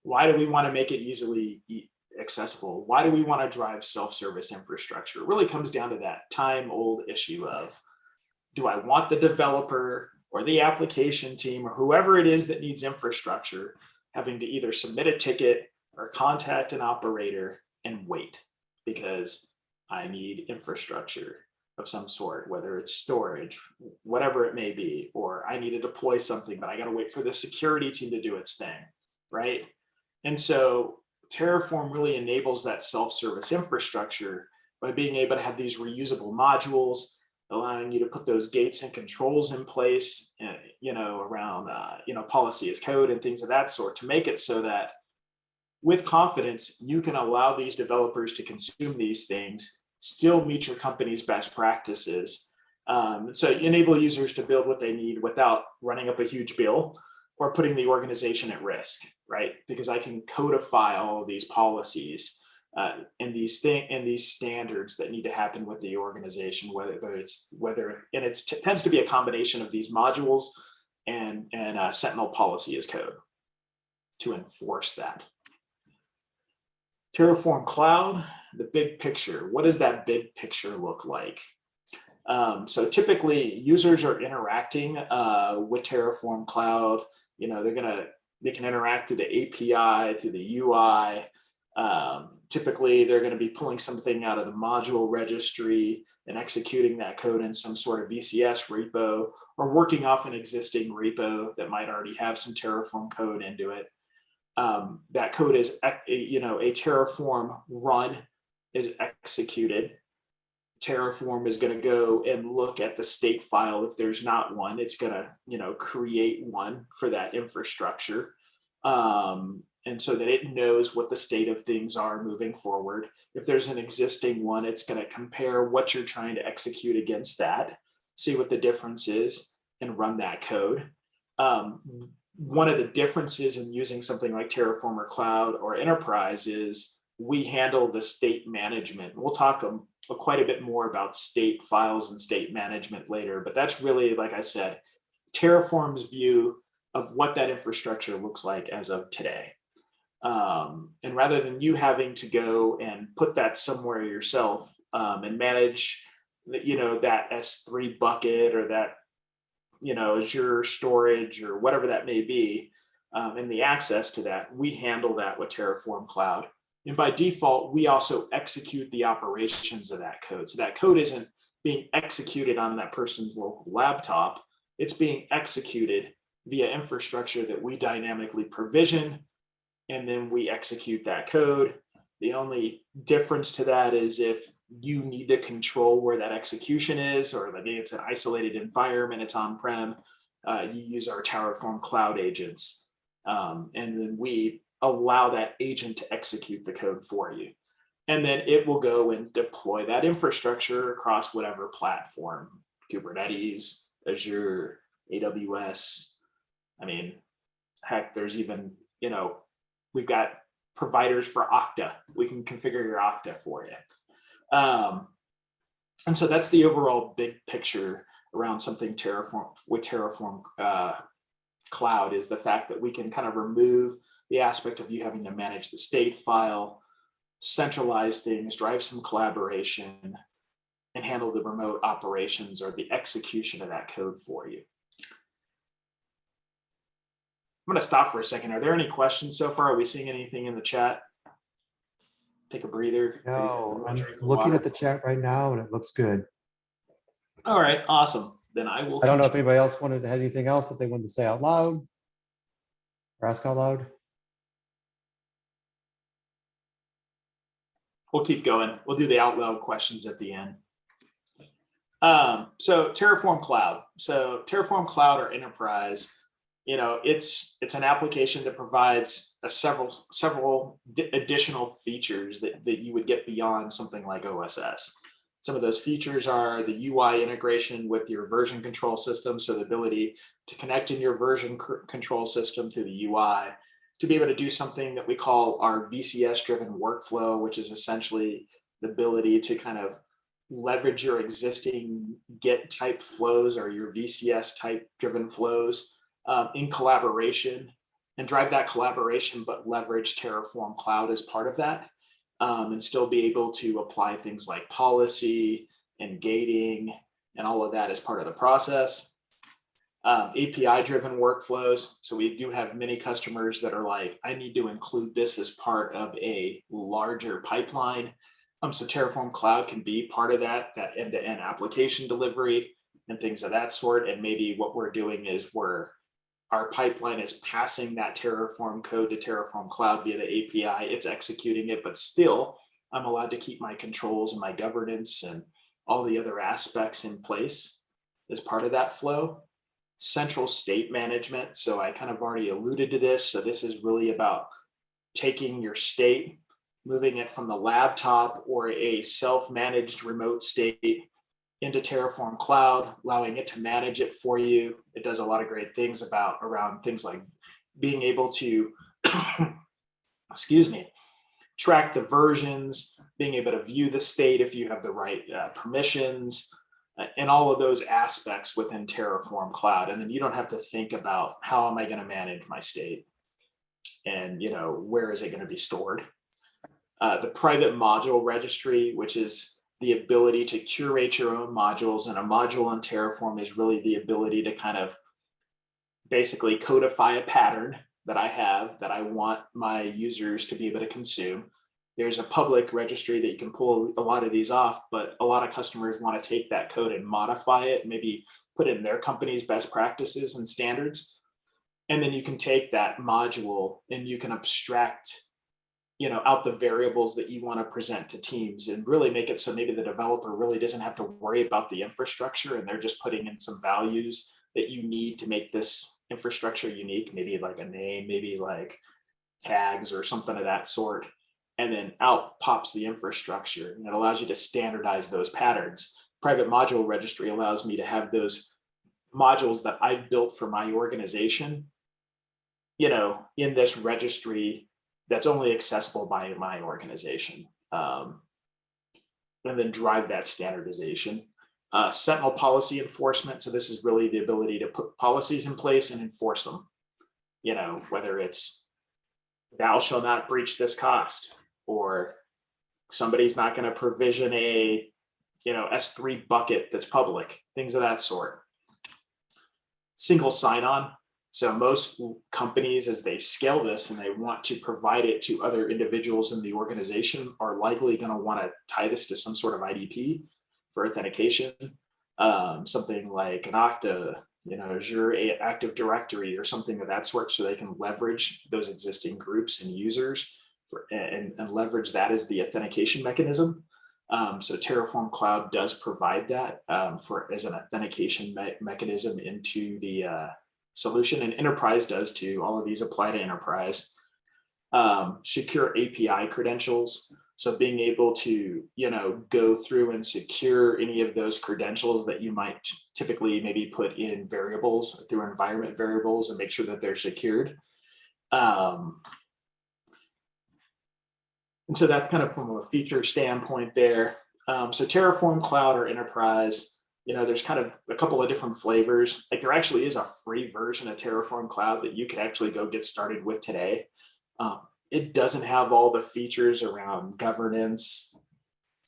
Why do we want to make it easily accessible? Why do we want to drive self-service infrastructure? It really comes down to that time-old issue of, do I want the developer or the application team or whoever it is that needs infrastructure having to either submit a ticket or contact an operator and wait because I need infrastructure of some sort, whether it's storage, whatever it may be, or I need to deploy something, but I got to wait for the security team to do its thing, right? And so Terraform really enables that self-service infrastructure by being able to have these reusable modules, allowing you to put those gates and controls in place, around, policy as code and things of that sort, to make it so that with confidence, you can allow these developers to consume these things, still meet your company's best practices. So you enable users to build what they need without running up a huge bill or putting the organization at risk, right? Because I can codify all of these policies and these standards that need to happen with the organization, it tends to be a combination of these modules and Sentinel policy as code to enforce that. Terraform Cloud, the big picture. What does that big picture look like? So typically users are interacting with Terraform Cloud. They can interact through the API, through the UI. Typically, they're going to be pulling something out of the module registry and executing that code in some sort of VCS repo or working off an existing repo that might already have some Terraform code into it. That code is, a Terraform run is executed. Terraform is going to go and look at the state file. If there's not one, it's going to, create one for that infrastructure. And so that it knows what the state of things are moving forward. If there's an existing one, it's going to compare what you're trying to execute against that, see what the difference is, and run that code. One of the differences in using something like Terraform or Cloud or Enterprise is we handle the state management. We'll talk quite a bit more about state files and state management later, but that's really, like I said, Terraform's view of what that infrastructure looks like as of today. And rather than you having to go and put that somewhere yourself and manage, that S3 bucket or that, Azure storage or whatever that may be, and the access to that, we handle that with Terraform Cloud. And by default, we also execute the operations of that code. So that code isn't being executed on that person's local laptop. It's being executed via infrastructure that we dynamically provision, and then we execute that code. The only difference to that is if you need to control where that execution is, or maybe it's an isolated environment, it's on-prem, you use our Terraform Cloud agents And then we allow that agent to execute the code for you. And then it will go and deploy that infrastructure across whatever platform, Kubernetes, Azure, AWS. I mean, heck, there's even, we've got providers for Okta. We can configure your Okta for you. And so that's the overall big picture around something Terraform Cloud, is the fact that we can kind of remove the aspect of you having to manage the state file, centralize things, drive some collaboration, and handle the remote operations or the execution of that code for you. I'm going to stop for a second. Are there any questions so far? Are we seeing anything in the chat? Take a breather. No, I'm looking at the chat right now and it looks good. All right, awesome. Then I will. I don't know if anybody else wanted to have anything else that they wanted to say out loud or ask out loud. We'll keep going. We'll do the out loud questions at the end. So Terraform Cloud. So Terraform Cloud or Enterprise, it's an application that provides several additional features that you would get beyond something like OSS. Some of those features are the UI integration with your version control system, so the ability to connect in your version control system through the UI, to be able to do something that we call our VCS-driven workflow, which is essentially the ability to kind of leverage your existing Git type flows or your VCS type driven flows in collaboration and drive that collaboration, but leverage Terraform Cloud as part of that. And still be able to apply things like policy and gating and all of that as part of the process. API-driven workflows. So we do have many customers that are like, I need to include this as part of a larger pipeline. So Terraform Cloud can be part of that end-to-end application delivery and things of that sort. And maybe what we're doing is our pipeline is passing that Terraform code to Terraform Cloud via the API. It's executing it, but still I'm allowed to keep my controls and my governance and all the other aspects in place as part of that flow. Central state management. So I kind of already alluded to this. So this is really about taking your state, moving it from the laptop or a self-managed remote state into Terraform Cloud, allowing it to manage it for you. It does a lot of great things around things like being able to, track the versions, being able to view the state if you have the right permissions, and all of those aspects within Terraform Cloud. And then you don't have to think about how am I going to manage my state and where is it going to be stored. The private module registry, which is the ability to curate your own modules, and a module on Terraform is really the ability to kind of basically codify a pattern that I have that I want my users to be able to consume. There's a public registry that you can pull a lot of these off, but a lot of customers want to take that code and modify it, maybe put it in their company's best practices and standards. And then you can take that module and you can abstract out the variables that you want to present to teams and really make it so maybe the developer really doesn't have to worry about the infrastructure and they're just putting in some values that you need to make this infrastructure unique, maybe like a name, maybe like tags or something of that sort. And then out pops the infrastructure, and it allows you to standardize those patterns. Private module registry allows me to have those modules that I've built for my organization, in this registry that's only accessible by my organization, and then drive that standardization. Sentinel policy enforcement. So this is really the ability to put policies in place and enforce them, whether it's thou shall not breach this cost, or somebody's not going to provision a S3 bucket that's public, things of that sort. Single sign-on. So most companies, as they scale this and they want to provide it to other individuals in the organization, are likely going to want to tie this to some sort of IDP for authentication, something like an Okta, Azure Active Directory or something of that sort, so they can leverage those existing groups and users and leverage that as the authentication mechanism. So Terraform Cloud does provide that as an authentication mechanism into the solution, and enterprise does too. All of these apply to enterprise. Secure API credentials. So being able to, go through and secure any of those credentials that you might typically maybe put in variables through environment variables and make sure that they're secured. And so that's kind of from a feature standpoint there. So Terraform Cloud or enterprise, there's kind of a couple of different flavors. Like there actually is a free version of Terraform Cloud that you could actually go get started with today. It doesn't have all the features around governance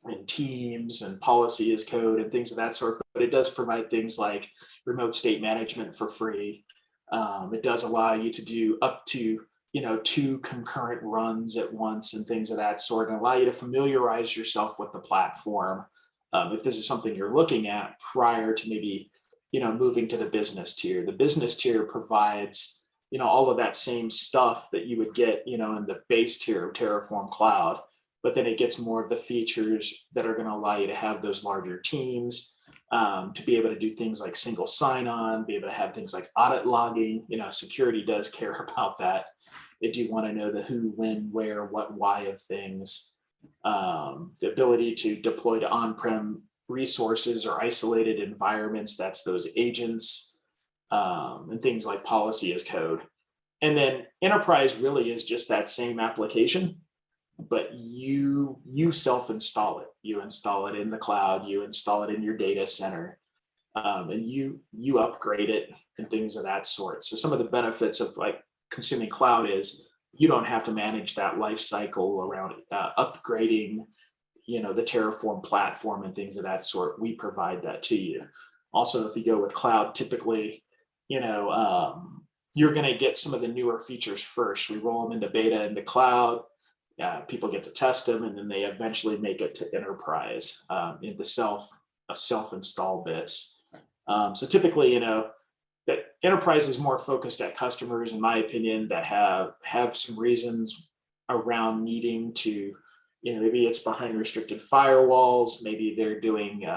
and teams and policy as code and things of that sort, but it does provide things like remote state management for free. It does allow you to do up to 2 concurrent runs at once and things of that sort, and allow you to familiarize yourself with the platform if this is something you're looking at prior to maybe moving to the business tier. The business tier provides all of that same stuff that you would get in the base tier of Terraform Cloud, but then it gets more of the features that are going to allow you to have those larger teams, to be able to do things like single sign-on, be able to have things like audit logging. Security does care about that. They do want to know the who, when, where, what, why of things. The ability to deploy to on-prem resources or isolated environments, that's those agents, and things like policy as code. And then enterprise really is just that same application, but you self-install it. You install it in the cloud, you install it in your data center, and you upgrade it and things of that sort. So some of the benefits of like consuming cloud is you don't have to manage that life cycle around upgrading, the Terraform platform and things of that sort. We provide that to you. Also, if you go with cloud, typically, you're going to get some of the newer features first. We roll them into beta in the cloud. People get to test them, and then they eventually make it to enterprise into self-install bits. So typically, that enterprise is more focused at customers, in my opinion, that have some reasons around needing to, maybe it's behind restricted firewalls, maybe they're doing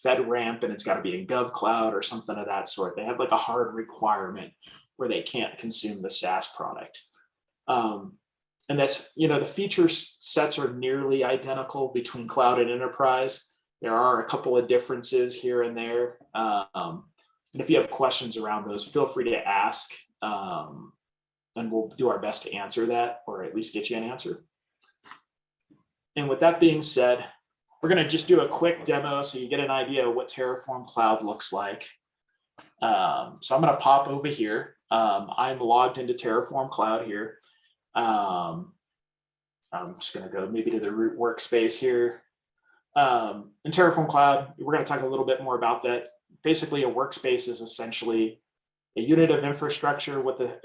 FedRAMP and it's got to be in GovCloud or something of that sort. They have like a hard requirement where they can't consume the SaaS product. And that's, the feature sets are nearly identical between cloud and enterprise. There are a couple of differences here and there. And if you have questions around those, feel free to ask, and we'll do our best to answer that, or at least get you an answer. And with that being said, we're going to just do a quick demo so you get an idea of what Terraform Cloud looks like. So I'm going to pop over here. I'm logged into Terraform Cloud here. I'm just going to go maybe to the root workspace here. In Terraform Cloud, we're going to talk a little bit more about that. Basically, a workspace is essentially a unit of infrastructure with a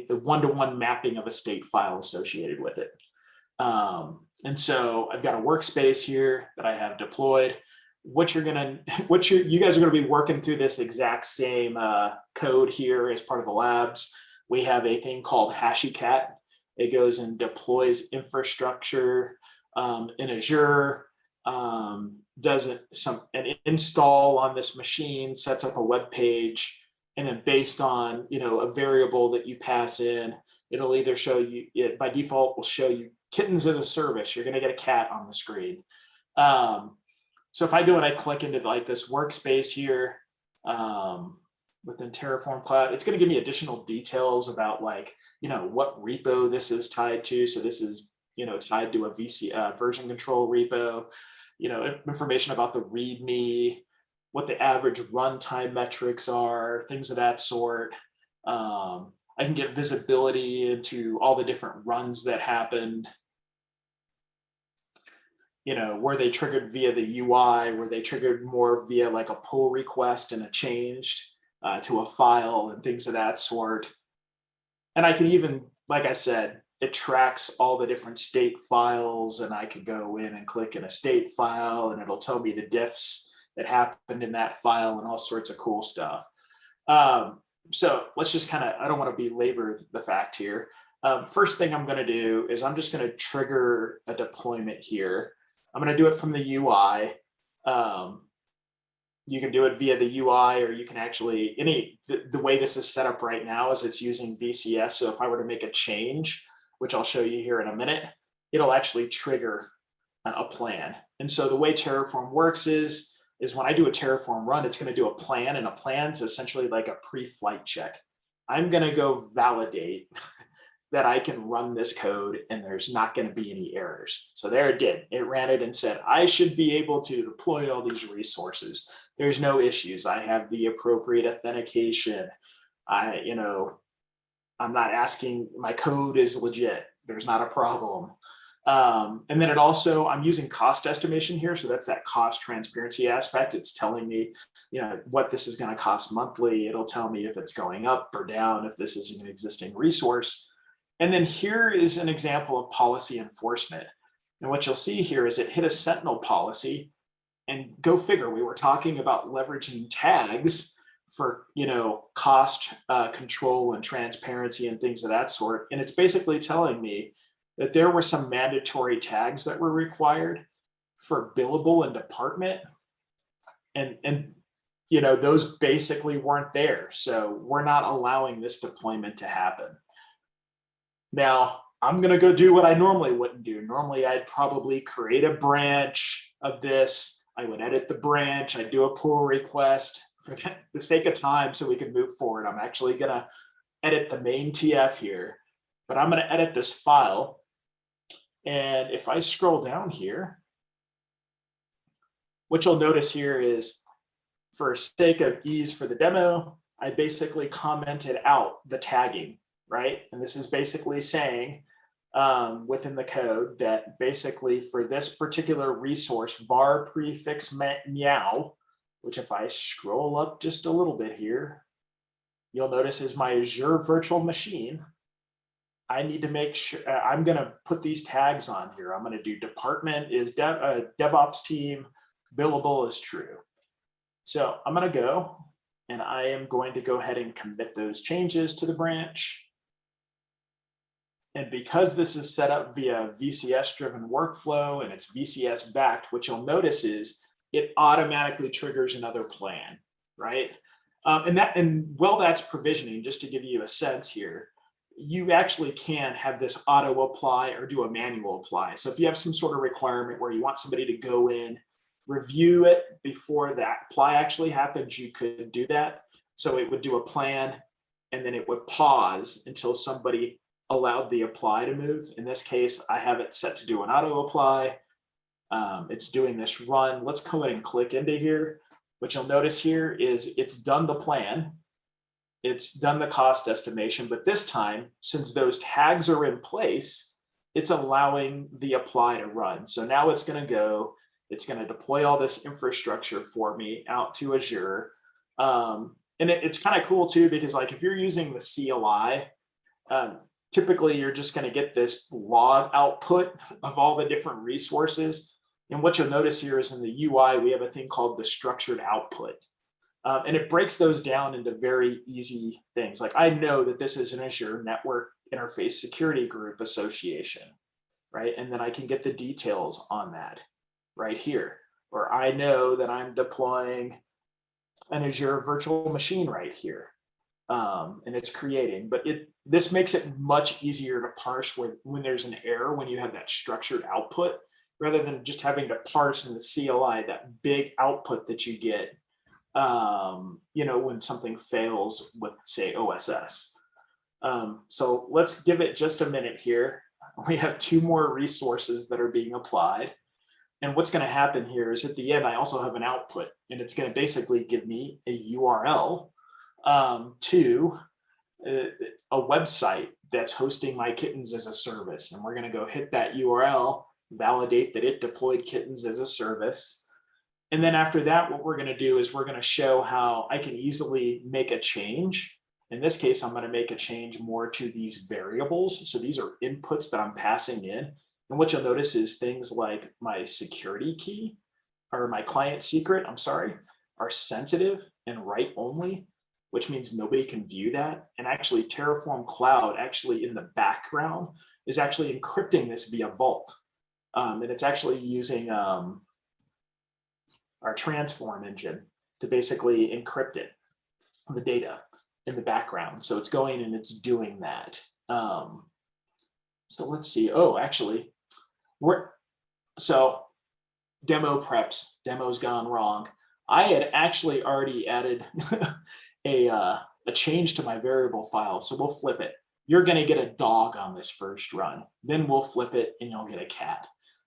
one-to-one mapping of a state file associated with it. And so I've got a workspace here that I have deployed. You guys are going to be working through this exact same code here as part of the labs. We have a thing called HashiCorp. It goes and deploys infrastructure in Azure, does an install on this machine, sets up a web page, and then based on a variable that you pass in, it'll either show you, it by default will show you kittens as a service. You're going to get a cat on the screen. So if I do it, I click into like this workspace here within Terraform Cloud, it's going to give me additional details about like, what repo this is tied to. So this is, tied to a version control repo, information about the README, what the average runtime metrics are, things of that sort. I can get visibility into all the different runs that happened. Were they triggered via the UI? Were they triggered more via like a pull request and a changed to a file and things of that sort? And I can even, like I said, it tracks all the different state files, and I could go in and click in a state file and it'll tell me the diffs that happened in that file and all sorts of cool stuff. So let's just I don't want to belabor the fact here. First thing I'm going to do is I'm just going to trigger a deployment here. I'm going to do it from the UI. You can do it via the UI, or you can actually, the way this is set up right now is it's using VCS. So if I were to make a change, which I'll show you here in a minute, it'll actually trigger a plan. And so the way Terraform works is when I do a Terraform run, it's going to do a plan, and a plan is essentially like a pre-flight check. I'm going to go validate that I can run this code and there's not going to be any errors. So there it did. It ran it and said, I should be able to deploy all these resources. There's no issues. I have the appropriate authentication. I'm not asking, my code is legit. There's not a problem. And then it also, I'm using cost estimation here. So that's that cost transparency aspect. It's telling me, what this is going to cost monthly. It'll tell me if it's going up or down, if this is an existing resource. And then here is an example of policy enforcement. And what you'll see here is it hit a Sentinel policy, and go figure, we were talking about leveraging tags for, cost control and transparency and things of that sort. And it's basically telling me that there were some mandatory tags that were required for billable and department. And those basically weren't there. So we're not allowing this deployment to happen. Now, I'm going to go do what I normally wouldn't do. Normally, I'd probably create a branch of this. I would edit the branch. I'd do a pull request for the sake of time so we can move forward. I'm actually going to edit the main TF here, but I'm going to edit this file. And if I scroll down here, what you'll notice here is, for sake of ease for the demo, I basically commented out the tagging, right? And this is basically saying within the code that basically for this particular resource, var prefix meow, which if I scroll up just a little bit here, you'll notice is my Azure virtual machine. I need to make sure I'm going to put these tags on here. I'm going to do department is DevOps team, billable is true. So I'm going to go and I am going to go ahead and commit those changes to the branch. And because this is set up via VCS driven workflow and it's VCS backed, what you'll notice is it automatically triggers another plan, right? And while that's provisioning, just to give you a sense here, you actually can have this auto apply or do a manual apply. So if you have some sort of requirement where you want somebody to go in, review it before that apply actually happens, you could do that. So it would do a plan and then it would pause until somebody allowed the apply to move. In this case, I have it set to do an auto apply. It's doing this run. Let's go ahead and click into here. What you'll notice here is it's done the plan. It's done the cost estimation, but this time, since those tags are in place, it's allowing the apply to run. So now it's going to go, it's going to deploy all this infrastructure for me out to Azure. And it's kind of cool too, because like if you're using the CLI, typically you're just going to get this log output of all the different resources. And what you'll notice here is in the UI, we have a thing called the structured output. And it breaks those down into very easy things. Like I know that this is an Azure Network Interface Security Group Association, right? And then I can get the details on that right here. Or I know that I'm deploying an Azure virtual machine right here. And it's creating, but this makes it much easier to parse when there's an error, when you have that structured output, rather than just having to parse in the CLI, that big output that you get when something fails with, say, OSS. So let's give it just a minute here. We have 2 more resources that are being applied. And what's going to happen here is at the end, I also have an output, and it's going to basically give me a URL to a website that's hosting my kittens as a service. And we're going to go hit that URL, validate that it deployed kittens as a service. And then after that, what we're going to do is we're going to show how I can easily make a change. In this case, I'm going to make a change more to these variables. So these are inputs that I'm passing in. And what you'll notice is things like my security key or my client secret, are sensitive and write only, which means nobody can view that. And actually Terraform Cloud actually in the background is actually encrypting this via Vault. And it's actually using our transform engine. to basically encrypt it, the data in the background. So it's going and it's doing that. So let's see. Oh, actually, so demo preps, demo's gone wrong. I had actually already added a change to my variable file. So we'll flip it. You're going to get a dog on this first run. Then we'll flip it and you'll get a cat.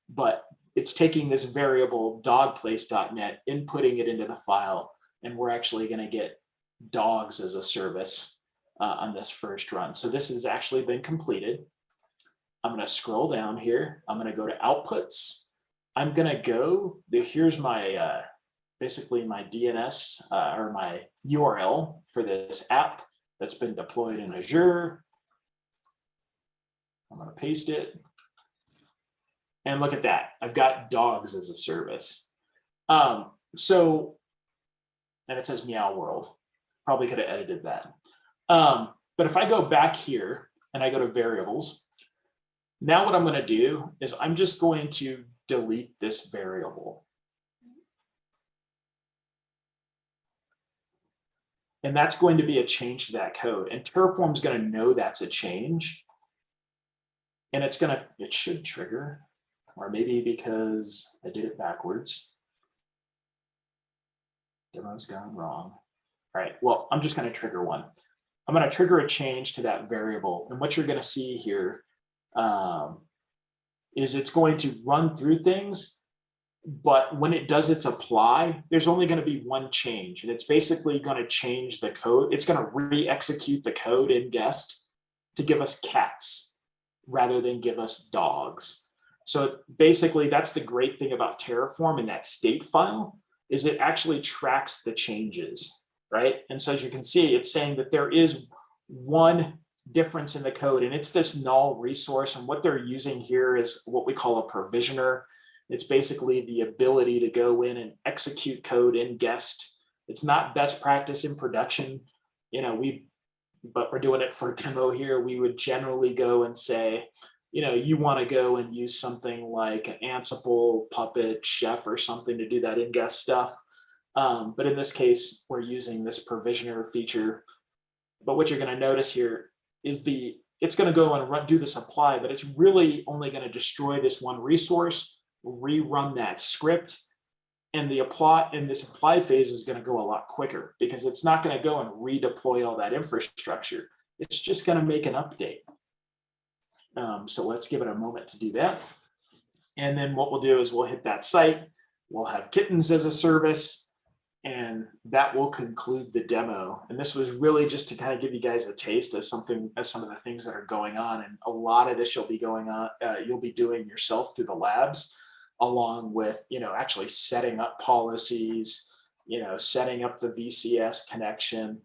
But it's taking this variable dogplace.net, inputting it into the file, and we're actually going to get dogs as a service on this first run. So this has actually been completed. I'm going to scroll down here. I'm going to go to outputs. I'm going to go, here's my, basically my DNS or my URL for this app that's been deployed in Azure. I'm going to paste it. And look at that. I've got dogs as a service. So, and it says meow world. Probably could have edited that. But if I go back here and I go to variables, now what I'm going to do is I'm just going to delete this variable. And that's going to be a change to that code. And Terraform's going to know that's a change. And it should trigger, or maybe because I did it backwards. Demo's gone wrong. All right, well, I'm just going to trigger one. I'm going to trigger a change to that variable. And what you're going to see here is it's going to run through things, but when it does its apply, there's only going to be one change. And it's basically going to change the code. It's going to re-execute the code in guest to give us cats rather than give us dogs. So basically, that's the great thing about Terraform in that state file, is it actually tracks the changes, right? And so as you can see, it's saying that there is one difference in the code, and it's this null resource. And what they're using here is what we call a provisioner. It's basically the ability to go in and execute code in guest. It's not best practice in production, but we're doing it for demo here. We would generally go and say, you want to go and use something like Ansible, Puppet, Chef, or something to do that in guest stuff. But in this case, we're using this provisioner feature. But what you're going to notice here is it's going to go and do this apply, but it's really only going to destroy this one resource, rerun that script, and this apply phase is going to go a lot quicker because it's not going to go and redeploy all that infrastructure. It's just going to make an update. So let's give it a moment to do that. And then what we'll do is we'll hit that site. We'll have kittens as a service, and that will conclude the demo. And this was really just to kind of give you guys a taste of some of the things that are going on. And a lot of this you'll be doing yourself through the labs, along with, actually setting up policies, setting up the VCS connection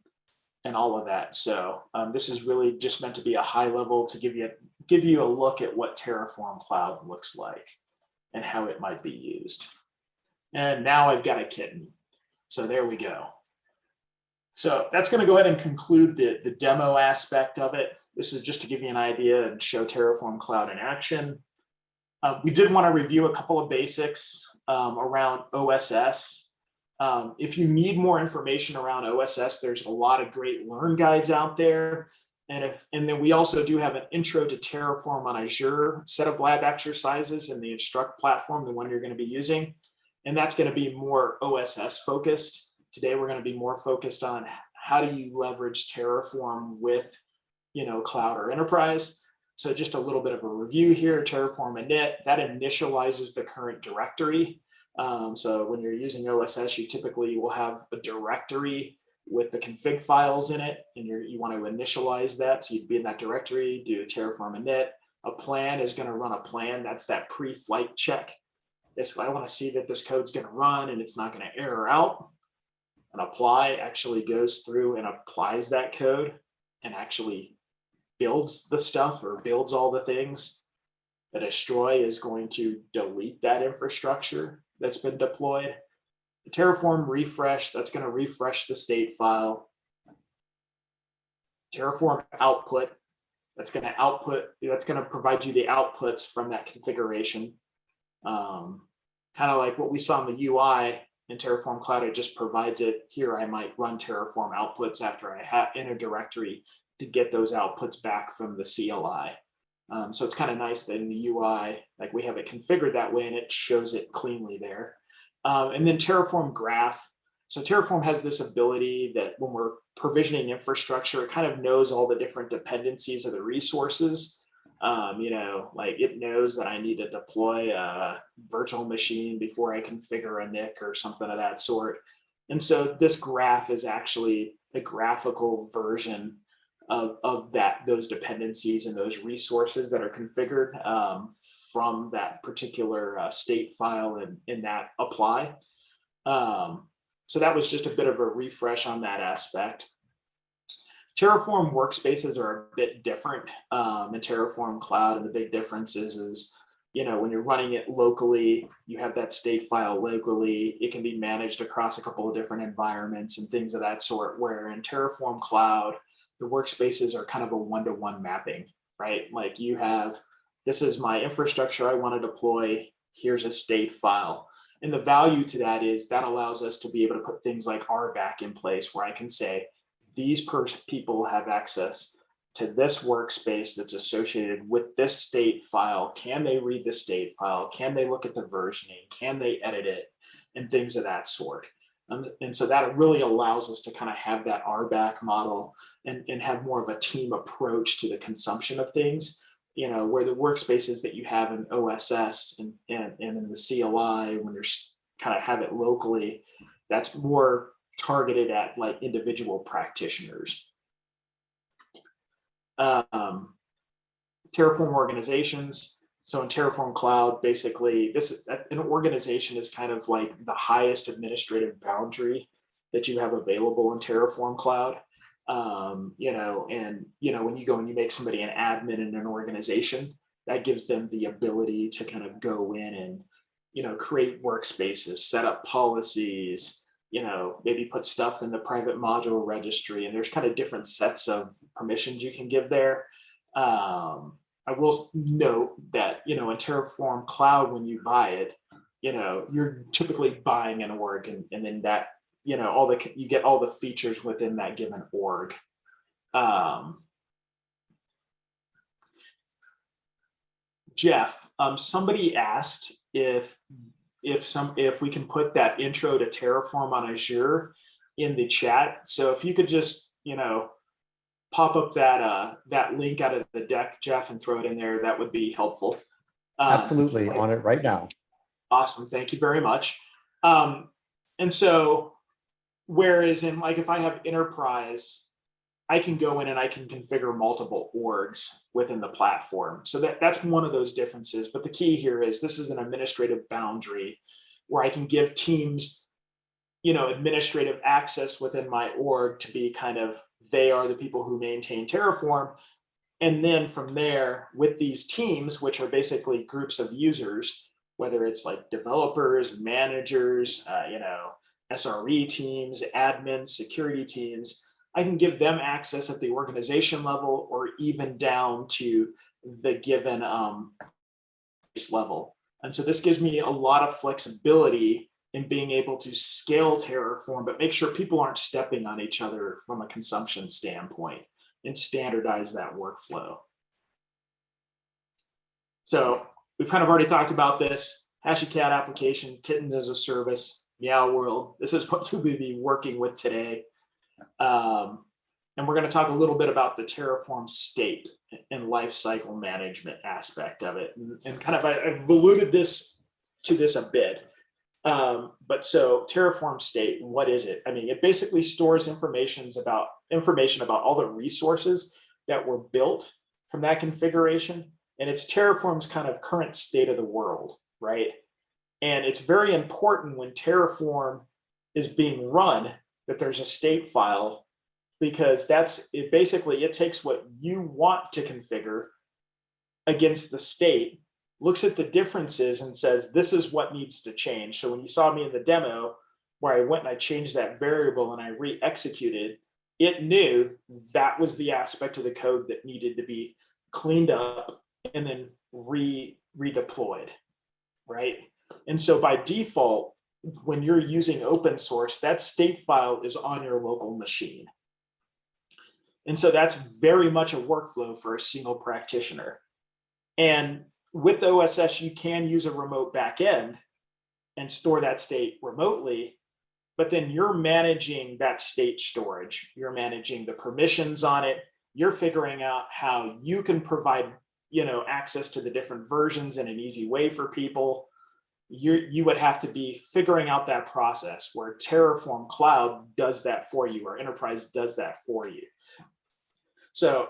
and all of that. So this is really just meant to be a high level to give you a look at what Terraform Cloud looks like and how it might be used. And now I've got a kitten. So there we go. So that's going to go ahead and conclude the demo aspect of it. This is just to give you an idea and show Terraform Cloud in action. We did want to review a couple of basics around OSS. If you need more information around OSS, there's a lot of great learn guides out there. And then we also do have an intro to Terraform on Azure set of lab exercises in the Instruct platform, the one you're going to be using. And that's going to be more OSS focused. Today, we're going to be more focused on how do you leverage Terraform with, cloud or enterprise. So just a little bit of a review here, Terraform init, that initializes the current directory. So when you're using OSS, you typically will have a directory with the config files in it, and you want to initialize that. So you'd be in that directory, do a Terraform init. A plan is going to run a plan. That's that pre-flight check. Basically, I want to see that this code's going to run and it's not going to error out. An apply actually goes through and applies that code and actually builds the stuff or builds all the things. A destroy is going to delete that infrastructure that's been deployed. The Terraform refresh, that's going to refresh the state file. Terraform output, that's going to provide you the outputs from that configuration. Kind of like what we saw in the UI In Terraform Cloud, it just provides it. Here, I might run Terraform outputs after I have in a directory to get those outputs back from the CLI. So it's kind of nice that in the UI, like we have it configured that way and it shows it cleanly there. And then Terraform Graph. So Terraform has this ability that when we're provisioning infrastructure, it kind of knows all the different dependencies of the resources. You know, like it knows that I need to deploy a virtual machine before I configure a NIC or something of that sort. And so this graph is actually a graphical version of those dependencies and those resources that are configured from that particular state file in that apply. So that was just a bit of a refresh on that aspect. Terraform workspaces are a bit different in Terraform Cloud, and the big difference is, you know, when you're running it locally, you have that state file locally. It can be managed across a couple of different environments and things of that sort, where in Terraform Cloud, the workspaces are kind of a one-to-one mapping, right? Like you have, this is my infrastructure I want to deploy, here's a state file. And the value to that is that allows us to be able to put things like RBAC in place, where I can say, these people have access to this workspace that's associated with this state file. Can they read the state file? Can they look at the versioning? Can they edit it? And things of that sort. And so that really allows us to kind of have that RBAC model and have more of a team approach to the consumption of things, you know, where the workspaces that you have in OSS and in the CLI, when you're kind of have it locally, that's more targeted at like individual practitioners. Terraform organizations. So in Terraform Cloud, basically an organization is kind of like the highest administrative boundary that you have available in Terraform Cloud. You know, and you know, when you go and you make somebody an admin in an organization, that gives them the ability to kind of go in and, you know, create workspaces, set up policies, you know, maybe put stuff in the private module registry, and there's kind of different sets of permissions you can give there. I will note that, you know, in Terraform Cloud, when you buy it, you know, you're typically buying an org, and then that, you know, you get all the features within that given org. Jeff, somebody asked if we can put that intro to Terraform on Azure in the chat. So if you could just, you know, pop up that link out of the deck, Jeff, and throw it in there, that would be helpful. Absolutely, on it right now. Awesome, thank you very much. And so, whereas in like if I have enterprise, I can go in and I can configure multiple orgs within the platform. So that's one of those differences. But the key here is this is an administrative boundary where I can give teams, you know, administrative access within my org to be kind of, they are the people who maintain Terraform. And then from there, with these teams, which are basically groups of users, whether it's like developers, managers, you know, SRE teams, admins, security teams, I can give them access at the organization level or even down to the given level. And so this gives me a lot of flexibility in being able to scale Terraform, but make sure people aren't stepping on each other from a consumption standpoint, and standardize that workflow. So we've kind of already talked about this. HashiCorp applications, kittens as a service, Meow World. This is what we'll be working with today. And we're going to talk a little bit about the Terraform state and lifecycle management aspect of it. And kind of, I've alluded to this a bit. But so Terraform state, what is it? I mean, it basically stores information about all the resources that were built from that configuration. And it's Terraform's kind of current state of the world, right? And it's very important when Terraform is being run that there's a state file, because it takes what you want to configure against the state, looks at the differences and says, this is what needs to change. So when you saw me in the demo where I went and I changed that variable and I re-executed, it knew that was the aspect of the code that needed to be cleaned up and then redeployed, right? And so by default, when you're using open source, that state file is on your local machine. And so that's very much a workflow for a single practitioner. And with the OSS, you can use a remote backend and store that state remotely, but then you're managing that state storage. You're managing the permissions on it. You're figuring out how you can provide, access to the different versions in an easy way for people. You would have to be figuring out that process, where Terraform Cloud does that for you, or Enterprise does that for you. So,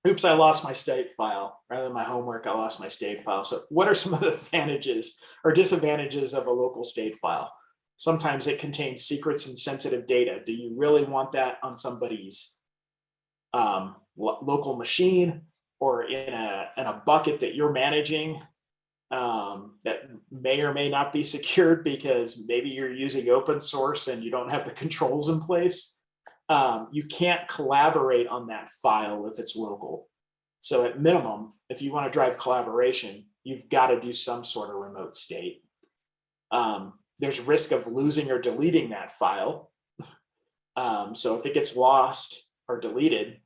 oops, I lost my state file. Rather than my homework, I lost my state file. So what are some of the advantages or disadvantages of a local state file? Sometimes it contains secrets and sensitive data. Do you really want that on somebody's local machine, or in a bucket that you're managing that may or may not be secured because maybe you're using open source and you don't have the controls in place? You can't collaborate on that file if it's local. So at minimum, if you want to drive collaboration, you've got to do some sort of remote state. There's risk of losing or deleting that file. So if it gets lost or deleted,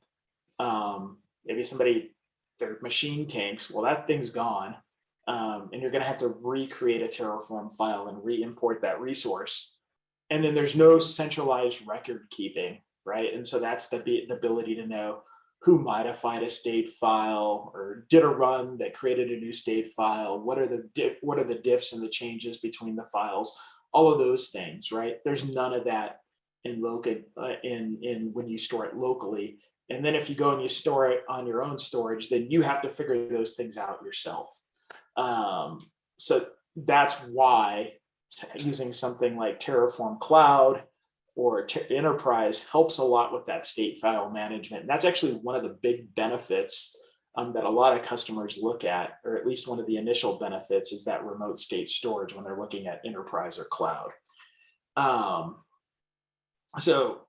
maybe their machine tanks, well, that thing's gone. And you're going to have to recreate a Terraform file and re-import that resource. And then there's no centralized record keeping, right? And so that's the ability to know who modified a state file or did a run that created a new state file. What are the diffs and the changes between the files? All of those things, right? There's none of that in when you store it locally. And then if you go and you store it on your own storage, then you have to figure those things out yourself. So that's why using something like Terraform Cloud or Enterprise helps a lot with that state file management. And that's actually one of the big benefits that a lot of customers look at, or at least one of the initial benefits, is that remote state storage when they're looking at Enterprise or Cloud. So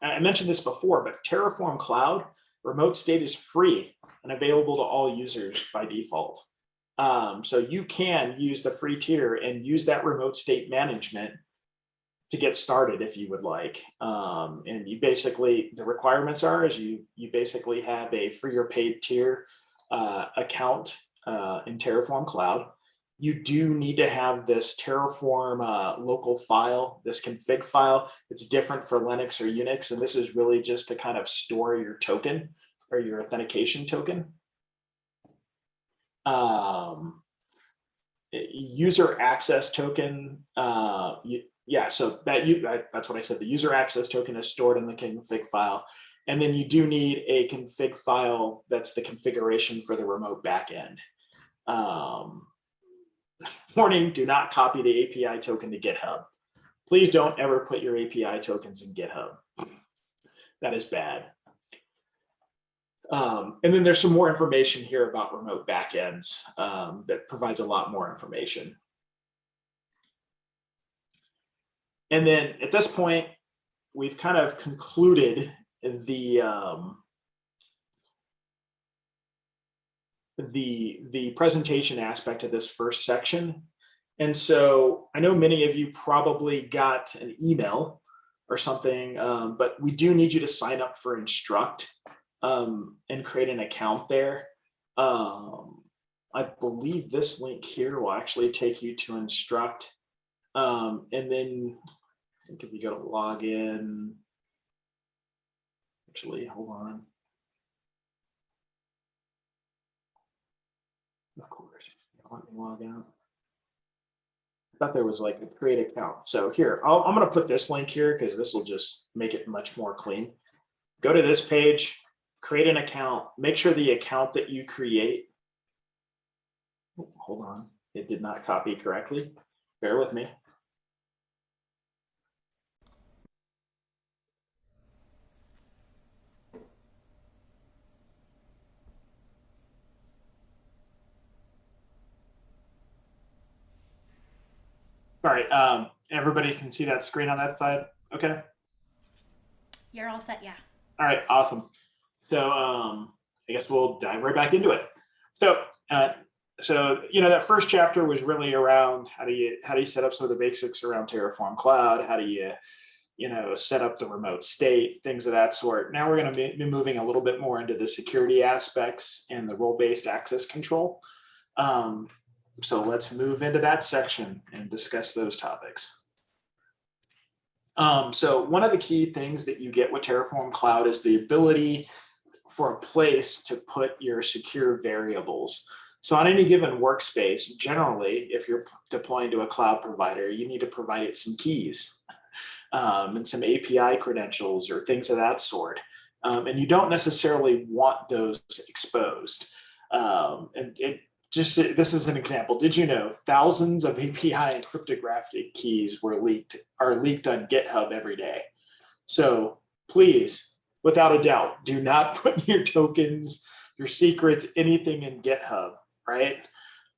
I mentioned this before, but Terraform Cloud remote state is free and available to all users by default. So you can use the free tier and use that remote state management to get started if you would like. And you basically, the requirements are is you basically have a free or paid tier account in Terraform Cloud. You do need to have this Terraform local file, this config file. It's different for Linux or Unix, and this is really just to kind of store your token or your authentication token. User access token, so that's what I said. The user access token is stored in the config file. And then you do need a config file that's the configuration for the remote backend. Warning, do not copy the API token to GitHub. Please don't ever put your API tokens in GitHub. That is bad. And then there's some more information here about remote backends that provides a lot more information. And then at this point, we've kind of concluded the presentation aspect of this first section. And so I know many of you probably got an email or something, but we do need you to sign up for Instruct and create an account there. I believe this link here will actually take you to Instruct. And then I think if you go to login, actually, hold on. Of course, let me log out. I thought there was like a create account. So here, I'm going to put this link here because this will just make it much more clean. Go to this page, create an account, make sure the account that you create, hold on, it did not copy correctly. Bear with me. All right, everybody can see that screen on that side, okay? You're all set, yeah. All right, awesome. So I guess we'll dive right back into it. So so, that first chapter was really around how do you set up some of the basics around Terraform Cloud? How do you, set up the remote state, things of that sort. Now we're going to be moving a little bit more into the security aspects and the role-based access control. So let's move into that section and discuss those topics. So one of the key things that you get with Terraform Cloud is the ability for a place to put your secure variables. So on any given workspace, generally, if you're deploying to a cloud provider, you need to provide it some keys and some API credentials or things of that sort. And you don't necessarily want those exposed. This is an example. Did you know thousands of API and cryptographic keys are leaked on GitHub every day? So please, without a doubt, do not put your tokens, your secrets, anything in GitHub, right?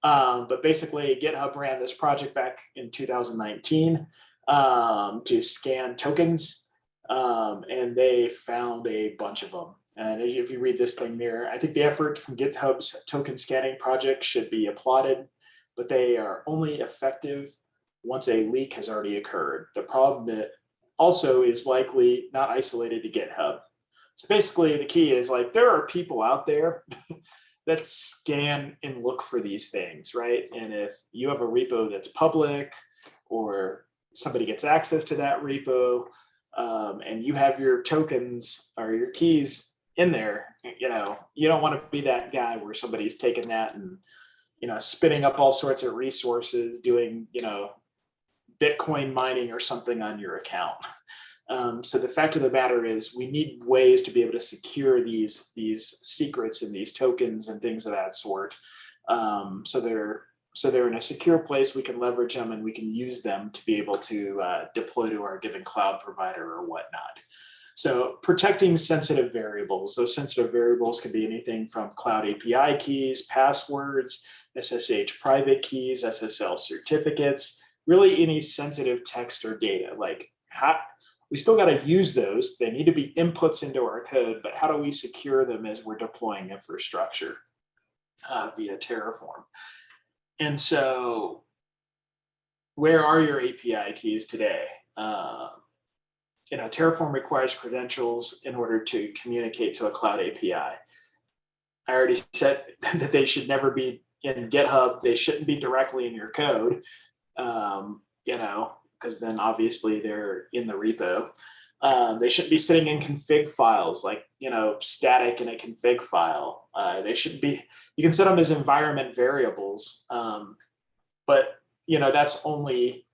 But basically, GitHub ran this project back in 2019 to scan tokens, and they found a bunch of them. And if you read this thing there, I think the effort from GitHub's token scanning project should be applauded, but they are only effective once a leak has already occurred. The problem that also is likely not isolated to GitHub. So basically the key is there are people out there that scan and look for these things, right? And if you have a repo that's public or somebody gets access to that repo and you have your tokens or your keys in there, you don't want to be that guy where somebody's taking that and, spinning up all sorts of resources, doing, Bitcoin mining or something on your account. So the fact of the matter is we need ways to be able to secure these secrets and these tokens and things of that sort. So they're in a secure place, we can leverage them and we can use them to be able to deploy to our given cloud provider or whatnot. So protecting sensitive variables. Those sensitive variables can be anything from cloud API keys, passwords, SSH private keys, SSL certificates, really any sensitive text or data. We still got to use those. They need to be inputs into our code, but how do we secure them as we're deploying infrastructure via Terraform? And so where are your API keys today? Terraform requires credentials in order to communicate to a cloud API. I already said that they should never be in GitHub. They shouldn't be directly in your code, because then obviously they're in the repo. They shouldn't be sitting in config files, static in a config file. They shouldn't be, you can set them as environment variables, but that's only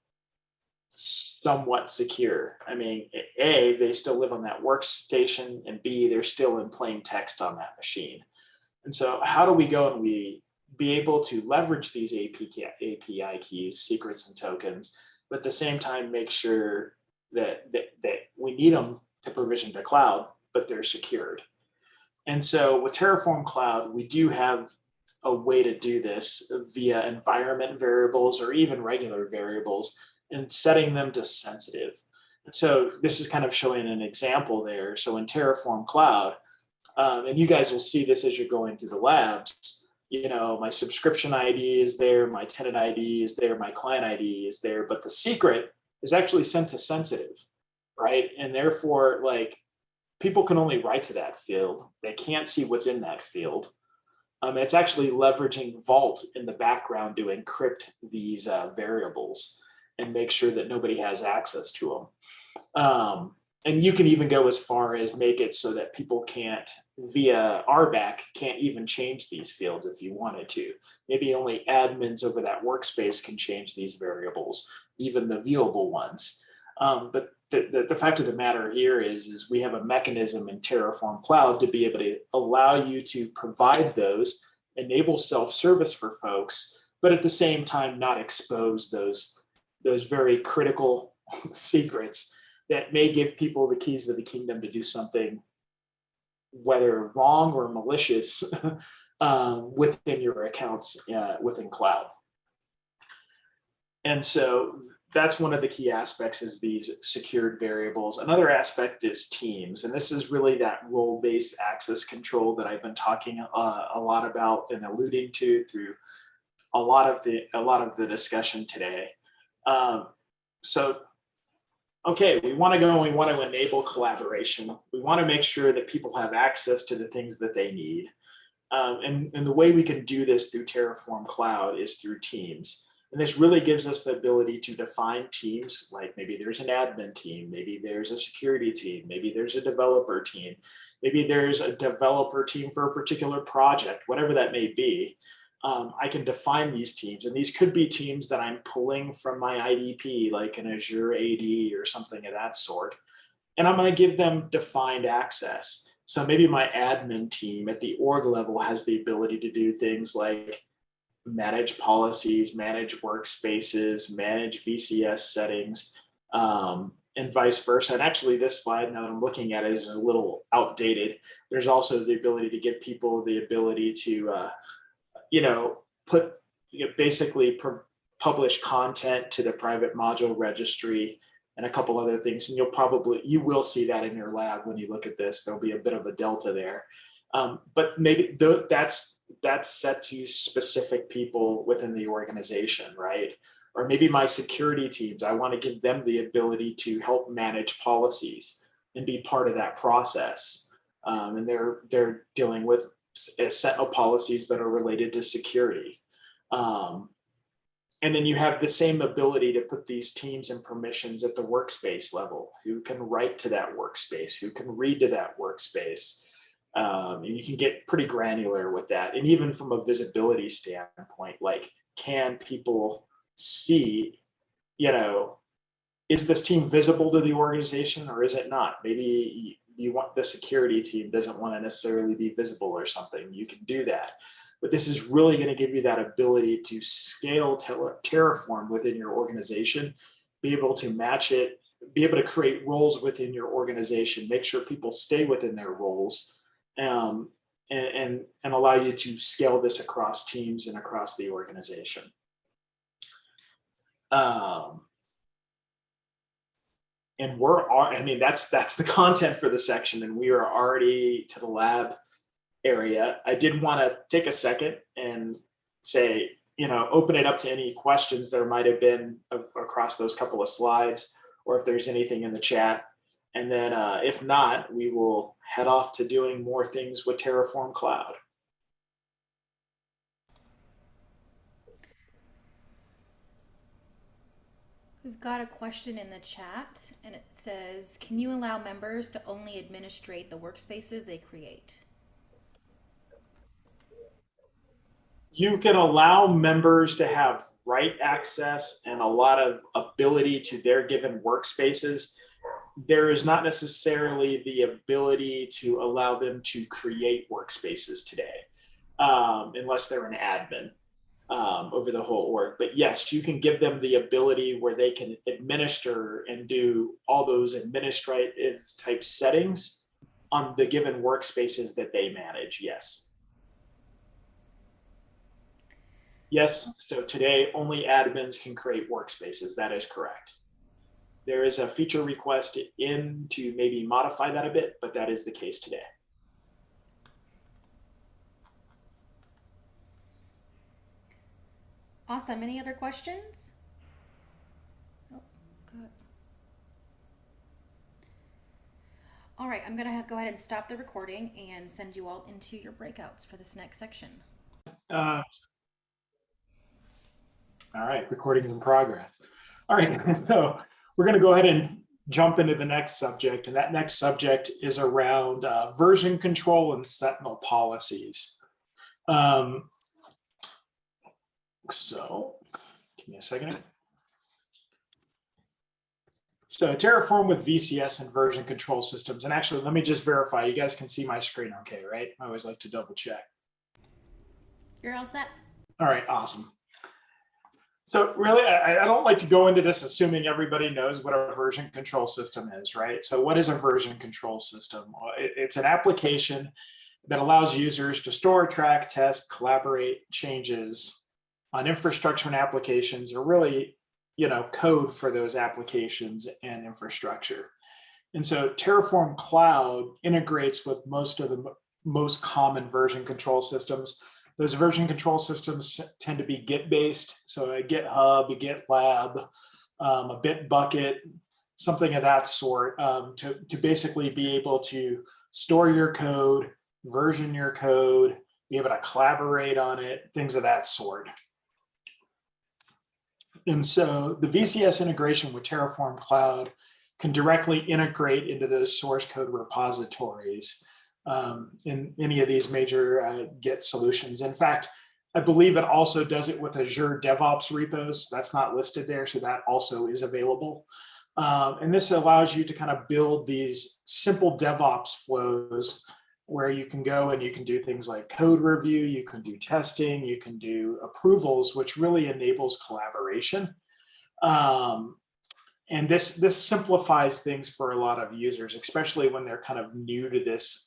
somewhat secure. I mean, A, they still live on that workstation, and B, they're still in plain text on that machine. And so how do we go and we be able to leverage these API keys, secrets, and tokens, but at the same time make sure that we need them to provision to cloud, but they're secured? And so with Terraform Cloud, we do have a way to do this via environment variables or even regular variables and setting them to sensitive. And so this is kind of showing an example there. So in Terraform Cloud, and you guys will see this as you're going through the labs, my subscription ID is there, my tenant ID is there, my client ID is there, but the secret is actually sent to sensitive, right? And therefore, people can only write to that field. They can't see what's in that field. It's actually leveraging Vault in the background to encrypt these variables and make sure that nobody has access to them. And you can even go as far as make it so that people can't, via RBAC, can't even change these fields if you wanted to. Maybe only admins over that workspace can change these variables, even the viewable ones. But the fact of the matter here is we have a mechanism in Terraform Cloud to be able to allow you to provide those, enable self-service for folks, but at the same time not expose those very critical secrets that may give people the keys to the kingdom to do something, whether wrong or malicious, within your accounts within cloud. And so that's one of the key aspects, is these secured variables. Another aspect is teams. And this is really that role-based access control that I've been talking a lot about and alluding to through a lot of the discussion today. So, okay, we want to go and we want to enable collaboration. We want to make sure that people have access to the things that they need. And the way we can do this through Terraform Cloud is through teams. And this really gives us the ability to define teams, like maybe there's an admin team, maybe there's a security team, maybe there's a developer team, maybe there's a developer team for a particular project, whatever that may be. I can define these teams, and these could be teams that I'm pulling from my IDP, like an Azure AD or something of that sort. And I'm going to give them defined access. So maybe my admin team at the org level has the ability to do things like manage policies, manage workspaces, manage VCS settings, and vice versa. And actually this slide, now that I'm looking at it, is a little outdated. There's also the ability to give people the ability to, basically publish content to the private module registry and a couple other things. And you will see that in your lab when you look at this. There'll be a bit of a delta there. But maybe that's set to specific people within the organization, right? Or maybe my security teams, I want to give them the ability to help manage policies and be part of that process. And they're dealing with Sentinel policies that are related to security. And then you have the same ability to put these teams and permissions at the workspace level. Who can write to that workspace? Who can read to that workspace? And you can get pretty granular with that. And even from a visibility standpoint, like, can people see, is this team visible to the organization or is it not? Maybe you want the security team doesn't want to necessarily be visible or something. You can do that. But this is really going to give you that ability to scale Terraform within your organization, be able to match it, be able to create roles within your organization, make sure people stay within their roles, and allow you to scale this across teams and across the organization. And that's the content for the section, and we are already to the lab area. I did want to take a second and say, open it up to any questions there might have been across those couple of slides, or if there's anything in the chat. And then if not, we will head off to doing more things with Terraform Cloud. We've got a question in the chat, and it says, can you allow members to only administrate the workspaces they create? You can allow members to have write access and a lot of ability to their given workspaces. There is not necessarily the ability to allow them to create workspaces today, unless they're an admin over the whole org. But yes, you can give them the ability where they can administer and do all those administrative type settings on the given workspaces that they manage, yes. Yes, so today only admins can create workspaces. That is correct. There is a feature request in to maybe modify that a bit, but that is the case today. Awesome. Any other questions? Oh, good. All right, I'm going to go ahead and stop the recording and send you all into your breakouts for this next section. All right, recording in progress. All right, so we're going to go ahead and jump into the next subject, and that next subject is around version control and Sentinel policies. So give me a second. So Terraform with VCS and version control systems. And actually, let me just verify. You guys can see my screen okay, right? I always like to double check. You're all set. All right, awesome. So really, I don't like to go into this assuming everybody knows what a version control system is, right? So what is a version control system? It's an application that allows users to store, track, test, collaborate changes on infrastructure and applications, or really, code for those applications and infrastructure. And so Terraform Cloud integrates with most of the most common version control systems. Those version control systems tend to be Git based. So a GitHub, a GitLab, a Bitbucket, something of that sort, to basically be able to store your code, version your code, be able to collaborate on it, things of that sort. And so the VCS integration with Terraform Cloud can directly integrate into those source code repositories in any of these major Git solutions. In fact, I believe it also does it with Azure DevOps repos. That's not listed there, so that also is available. And this allows you to kind of build these simple DevOps flows where you can go and you can do things like code review, you can do testing, you can do approvals, which really enables collaboration. And this simplifies things for a lot of users, especially when they're kind of new to this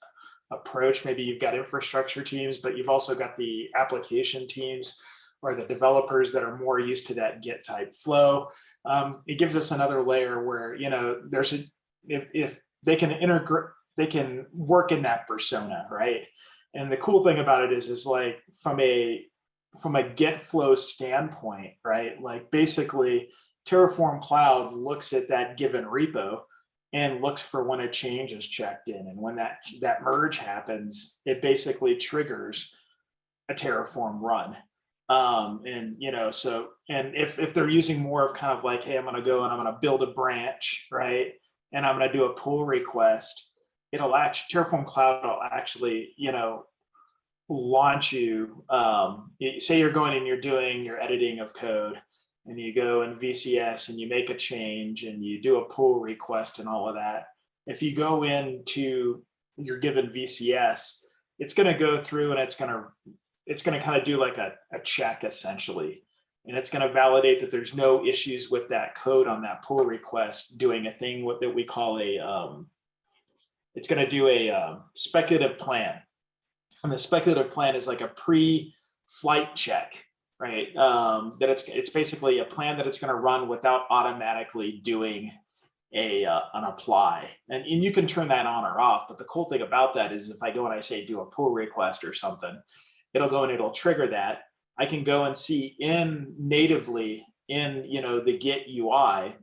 approach. Maybe you've got infrastructure teams, but you've also got the application teams or the developers that are more used to that Git type flow. It gives us another layer where, you know, there's if they can integrate, they can work in that persona, right? And the cool thing about it is like from a Git flow standpoint, right? Like basically Terraform Cloud looks at that given repo and looks for when a change is checked in. And when that merge happens, it basically triggers a Terraform run. And, you know, so, and if they're using more of kind of like, hey, I'm going to go and I'm going to build a branch, right? And I'm going to do a pull request. It'll actually, Terraform Cloud will actually, you know, launch you. Say you're going and you're doing your editing of code and you go in VCS and you make a change and you do a pull request and all of that. If you go into your given VCS, it's going to go through and it's going to kind of do like a check essentially. And it's going to validate that there's no issues with that code on that pull request doing a thing that we call it's going to do a speculative plan. And the speculative plan is like a pre-flight check, right? That it's basically a plan that it's going to run without automatically doing an apply. And you can turn that on or off. But the cool thing about that is if I go and I say do a pull request or something, it'll go and it'll trigger that. I can go and see natively in, you know, the Git UI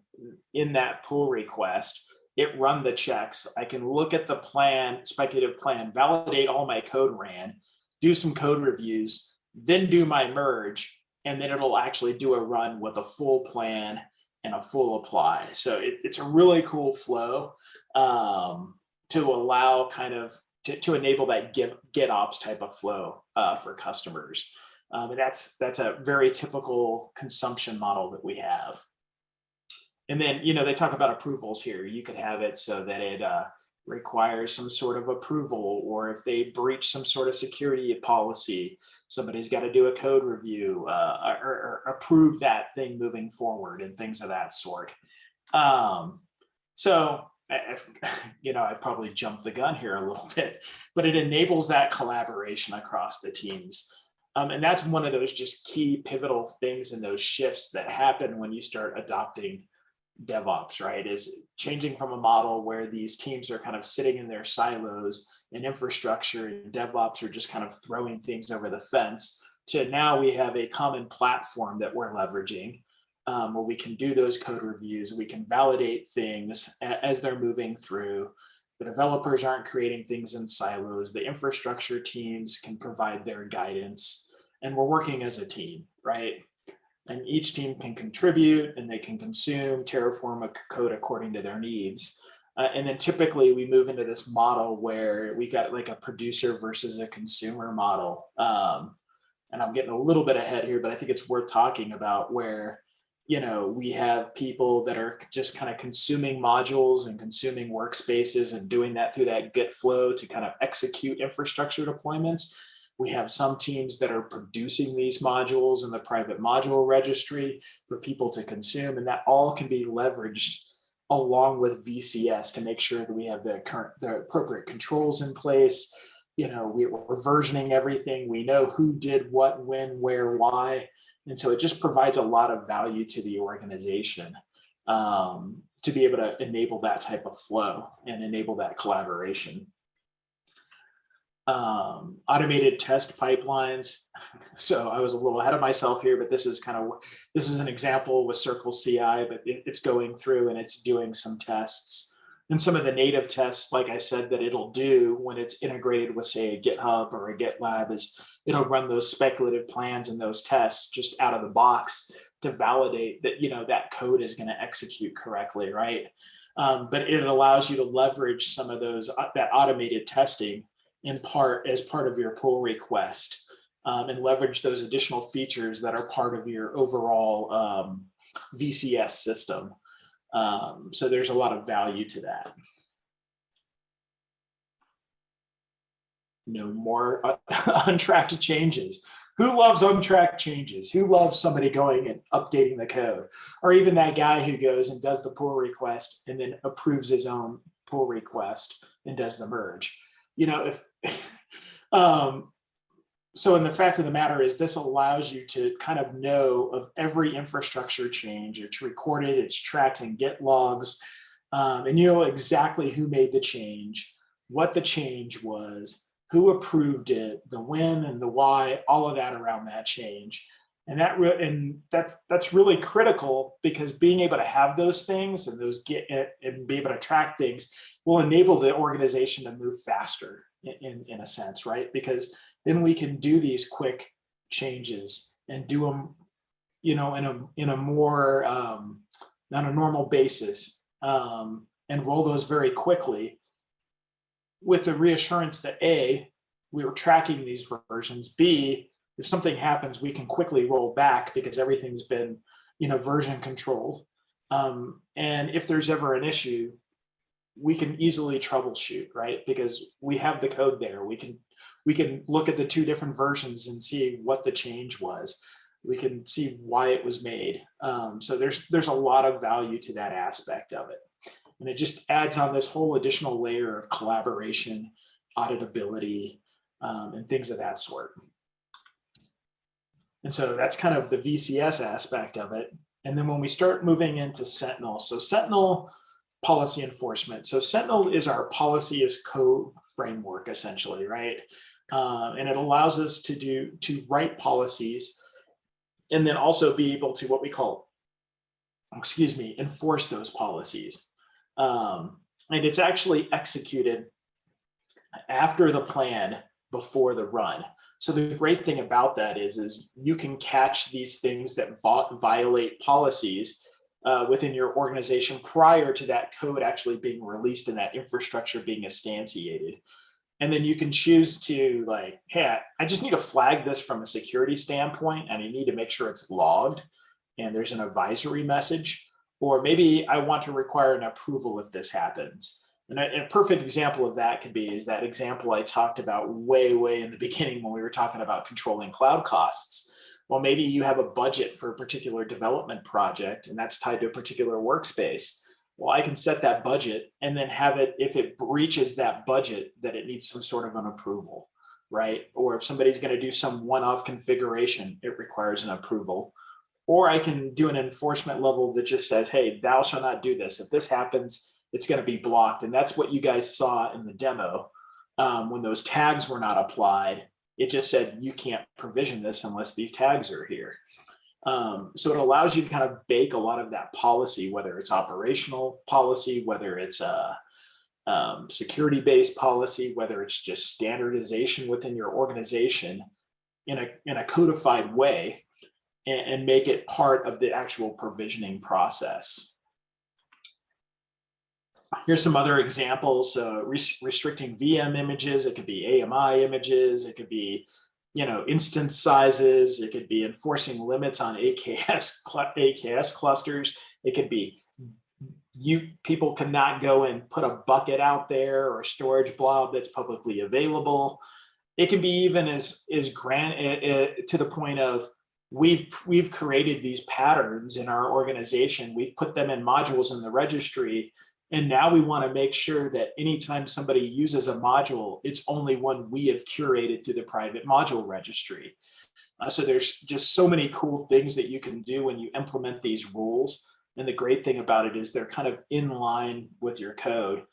in that pull request, it run the checks. I can look at the plan, speculative plan, validate all my code ran, do some code reviews, then do my merge, and then it'll actually do a run with a full plan and a full apply. So it's a really cool flow to allow kind of to enable that GitOps type of flow for customers. And that's a very typical consumption model that we have. And then, you know, they talk about approvals here. You could have it so that it requires some sort of approval, or if they breach some sort of security policy, somebody's got to do a code review or approve that thing moving forward and things of that sort. So, you know, I probably jumped the gun here a little bit, but it enables that collaboration across the teams. And that's one of those just key pivotal things in those shifts that happen when you start adopting DevOps, right? Is changing from a model where these teams are kind of sitting in their silos and infrastructure and DevOps are just kind of throwing things over the fence to now we have a common platform that we're leveraging where we can do those code reviews, we can validate things as they're moving through. The developers aren't creating things in silos. The infrastructure teams can provide their guidance, and we're working as a team, right? And each team can contribute and they can consume Terraform code according to their needs. And then typically we move into this model where we got like a producer versus a consumer model. And I'm getting a little bit ahead here, but I think it's worth talking about where, you know, we have people that are just kind of consuming modules and consuming workspaces and doing that through that Git flow to kind of execute infrastructure deployments. We have some teams that are producing these modules in the private module registry for people to consume, and that all can be leveraged along with VCS to make sure that we have the appropriate controls in place. You know, we're versioning everything. We know who did what, when, where, why. And so it just provides a lot of value to the organization to be able to enable that type of flow and enable that collaboration. automated test pipelines. So I was a little ahead of myself here, but this is an example with Circle CI, but it's going through and it's doing some tests. And some of the native tests, like I said, that it'll do when it's integrated with, say, a GitHub or a GitLab, is it'll run those speculative plans and those tests just out of the box to validate that, that code is going to execute correctly, right? But it allows you to leverage some of those, that automated testing as part of your pull request, and leverage those additional features that are part of your overall VCS system. So there's a lot of value to that. More untracked changes. Who loves untracked changes? Who loves somebody going and updating the code? Or even that guy who goes and does the pull request and then approves his own pull request and does the merge. So in the fact of the matter is, this allows you to kind of know of every infrastructure change. It's recorded, it's tracked in Git logs, and you know exactly who made the change, what the change was, who approved it, the when and the why, all of that around that change. And that's really critical, because being able to have those things and and be able to track things will enable the organization to move faster in a sense, right? Because then we can do these quick changes and do them, in a more on a normal basis, and roll those very quickly, with the reassurance that A, we were tracking these versions, B, if something happens, we can quickly roll back because everything's been, version controlled. And if there's ever an issue, we can easily troubleshoot, right? Because we have the code there. We can look at the two different versions and see what the change was. We can see why it was made. So there's a lot of value to that aspect of it. And it just adds on this whole additional layer of collaboration, auditability, and things of that sort. And so that's kind of the VCS aspect of it. And then when we start moving into Sentinel, so Sentinel policy enforcement. So Sentinel is our policy as code framework, essentially, right? And it allows us to write policies and then also be able to what we call, enforce those policies. And it's actually executed after the plan, before the run. So the great thing about that is you can catch these things that violate policies within your organization prior to that code actually being released and that infrastructure being instantiated. And then you can choose to, like, hey, I just need to flag this from a security standpoint, and I need to make sure it's logged and there's an advisory message. Or maybe I want to require an approval if this happens. And a perfect example of that is that example I talked about way in the beginning when we were talking about controlling cloud costs. Well, maybe you have a budget for a particular development project, and that's tied to a particular workspace. Well, I can set that budget and then have it, if it breaches that budget, that it needs some sort of an approval, right? Or if somebody's going to do some one-off configuration, it requires an approval. Or I can do an enforcement level that just says, hey, thou shalt not do this. If this happens, it's going to be blocked. And that's what you guys saw in the demo. When those tags were not applied, it just said, you can't provision this unless these tags are here. So it allows you to kind of bake a lot of that policy, whether it's operational policy, whether it's a security-based policy, whether it's just standardization within your organization in a codified way, and make it part of the actual provisioning process. Here's some other examples. Restricting VM images. It could be AMI images. It could be, instance sizes. It could be enforcing limits on AKS clusters. It could be people cannot go and put a bucket out there or a storage blob that's publicly available. It can be even as to the point of we've created these patterns in our organization. We've put them in modules in the registry. And now we want to make sure that anytime somebody uses a module, it's only one we have curated through the private module registry. So there's just so many cool things that you can do when you implement these rules. And the great thing about it is they're kind of in line with your code.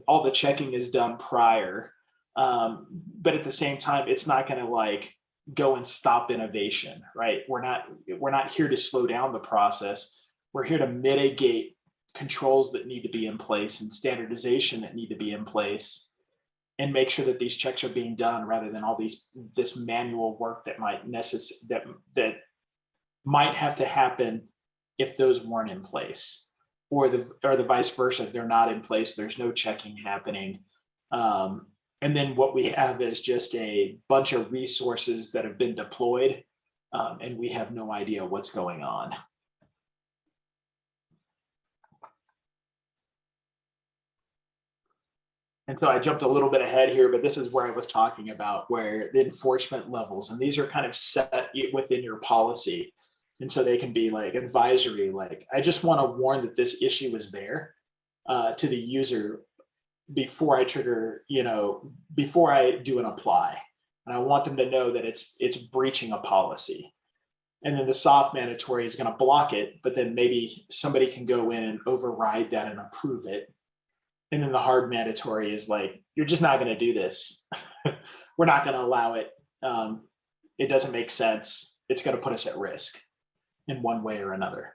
All the checking is done prior. But at the same time, it's not going to like go and stop innovation, right? We're not here to slow down the process. We're here to mitigate controls that need to be in place and standardization that need to be in place, and make sure that these checks are being done rather than all this manual work that might that might have to happen if those weren't in place, or the vice versa. They're not in place. There's no checking happening. And then what we have is just a bunch of resources that have been deployed, and we have no idea what's going on. And so I jumped a little bit ahead here, but this is where I was talking about where the enforcement levels, and these are kind of set within your policy. And so they can be like advisory, like, I just want to warn that this issue is there to the user before I trigger, before I do an apply. And I want them to know that it's breaching a policy. And then the soft mandatory is going to block it, but then maybe somebody can go in and override that and approve it. And then the hard mandatory is like, you're just not going to do this. We're not going to allow it. It doesn't make sense. It's going to put us at risk in one way or another.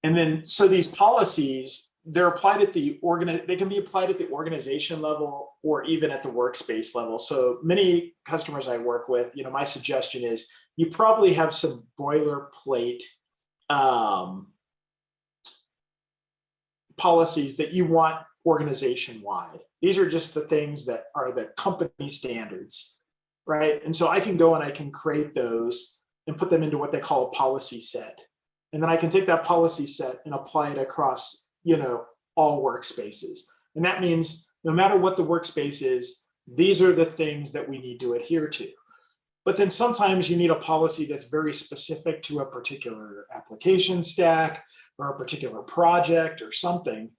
And then, so these policies, they're applied at they can be applied at the organization level or even at the workspace level. So many customers I work with, my suggestion is you probably have some boilerplate policies that you want organization-wide. These are just the things that are the company standards, right? And so I can go and I can create those and put them into what they call a policy set. And then I can take that policy set and apply it across, all workspaces. And that means no matter what the workspace is, these are the things that we need to adhere to. But then sometimes you need a policy that's very specific to a particular application stack or a particular project or something.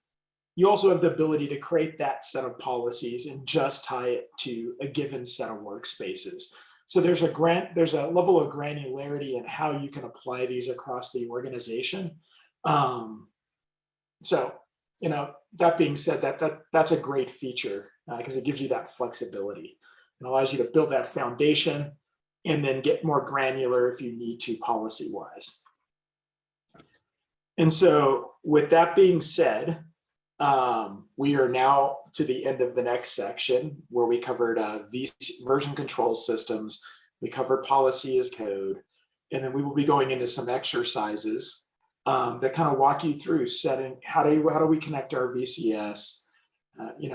You also have the ability to create that set of policies and just tie it to a given set of workspaces. So there's a level of granularity in how you can apply these across the organization. So, that being said, that's a great feature because it gives you that flexibility and allows you to build that foundation and then get more granular if you need to policy-wise. And so with that being said, we are now to the end of the next section where we covered version control systems, we covered policy as code, and then we will be going into some exercises that kind of walk you through setting, how do we connect our VCS?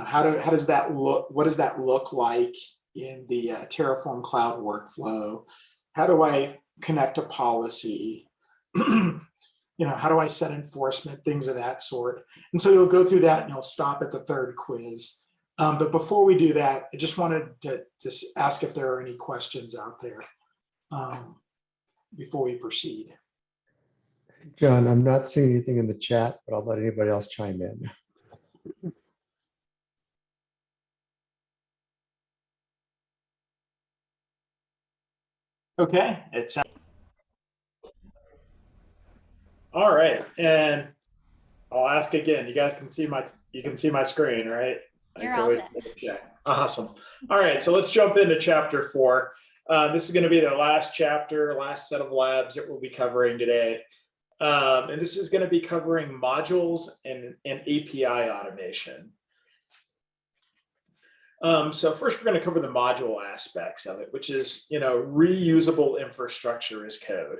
How does that look? What does that look like in the Terraform Cloud workflow? How do I connect a policy? How do I set enforcement, things of that sort. And so you'll go through that and you'll stop at the third quiz. But before we do that, I just wanted to ask if there are any questions out there before we proceed. John, I'm not seeing anything in the chat, but I'll let anybody else chime in. Okay, it's all right, and I'll ask again. You guys can see my screen, right? You're all set. Awesome. All right, so let's jump into chapter 4. This is going to be the last chapter, last set of labs that we'll be covering today. And this is going to be covering modules and API automation. So first we're going to cover the module aspects of it, which is, reusable infrastructure as code.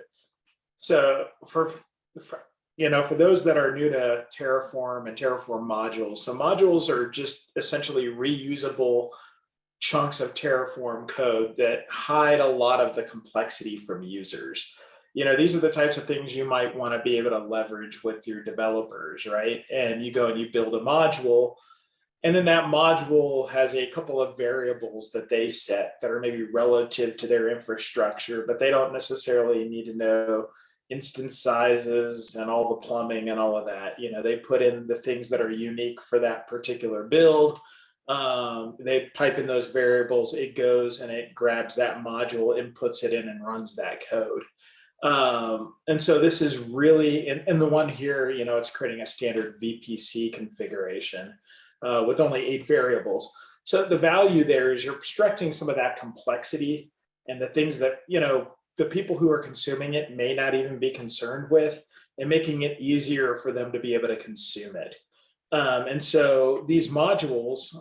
So for those that are new to Terraform and Terraform modules, so modules are just essentially reusable chunks of Terraform code that hide a lot of the complexity from users. These are the types of things you might want to be able to leverage with your developers, right? And you go and you build a module, and then that module has a couple of variables that they set that are maybe relative to their infrastructure, but they don't necessarily need to know instance sizes and all the plumbing and all of that. They put in the things that are unique for that particular build. They pipe in those variables, it goes and it grabs that module, inputs it in and runs that code. And so this is really, and the one here, you know, it's creating a standard VPC configuration with only 8 variables. So the value there is you're abstracting some of that complexity and the things that, you know, the people who are consuming it may not even be concerned with, and making it easier for them to be able to consume it. And so these modules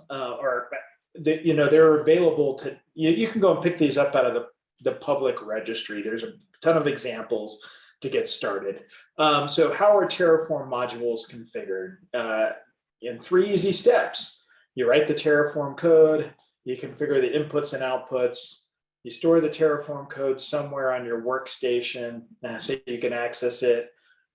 you know, they're available to, you can go and pick these up out of the public registry. There's a ton of examples to get started. So how are Terraform modules configured? In 3 easy steps. You write the Terraform code, you configure the inputs and outputs, you store the Terraform code somewhere on your workstation so you can access it.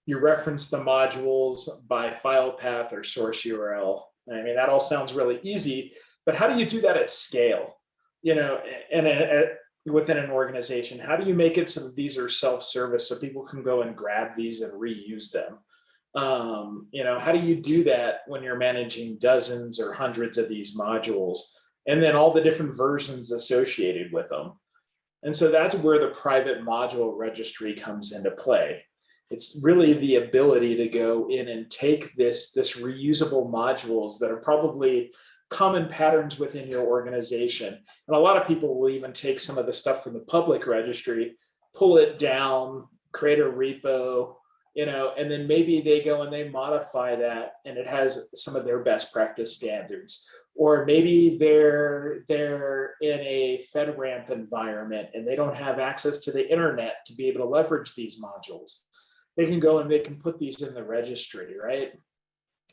You reference the modules by file path or source URL. I mean, that all sounds really easy, but how do you do that at scale? You know, and within an organization, how do you make it so that these are self-service so people can go and grab these and reuse them? You know, how do you do that when you're managing dozens or hundreds of these modules, and then all the different versions associated with them? And so that's where the private module registry comes into play. It's really the ability to go in and take this reusable modules that are probably common patterns within your organization. And a lot of people will even take some of the stuff from the public registry, pull it down, create a repo, you know, and then maybe they go and they modify that and it has some of their best practice standards. Or maybe they're in a FedRAMP environment and they don't have access to the internet to be able to leverage these modules. They can go and they can put these in the registry, right?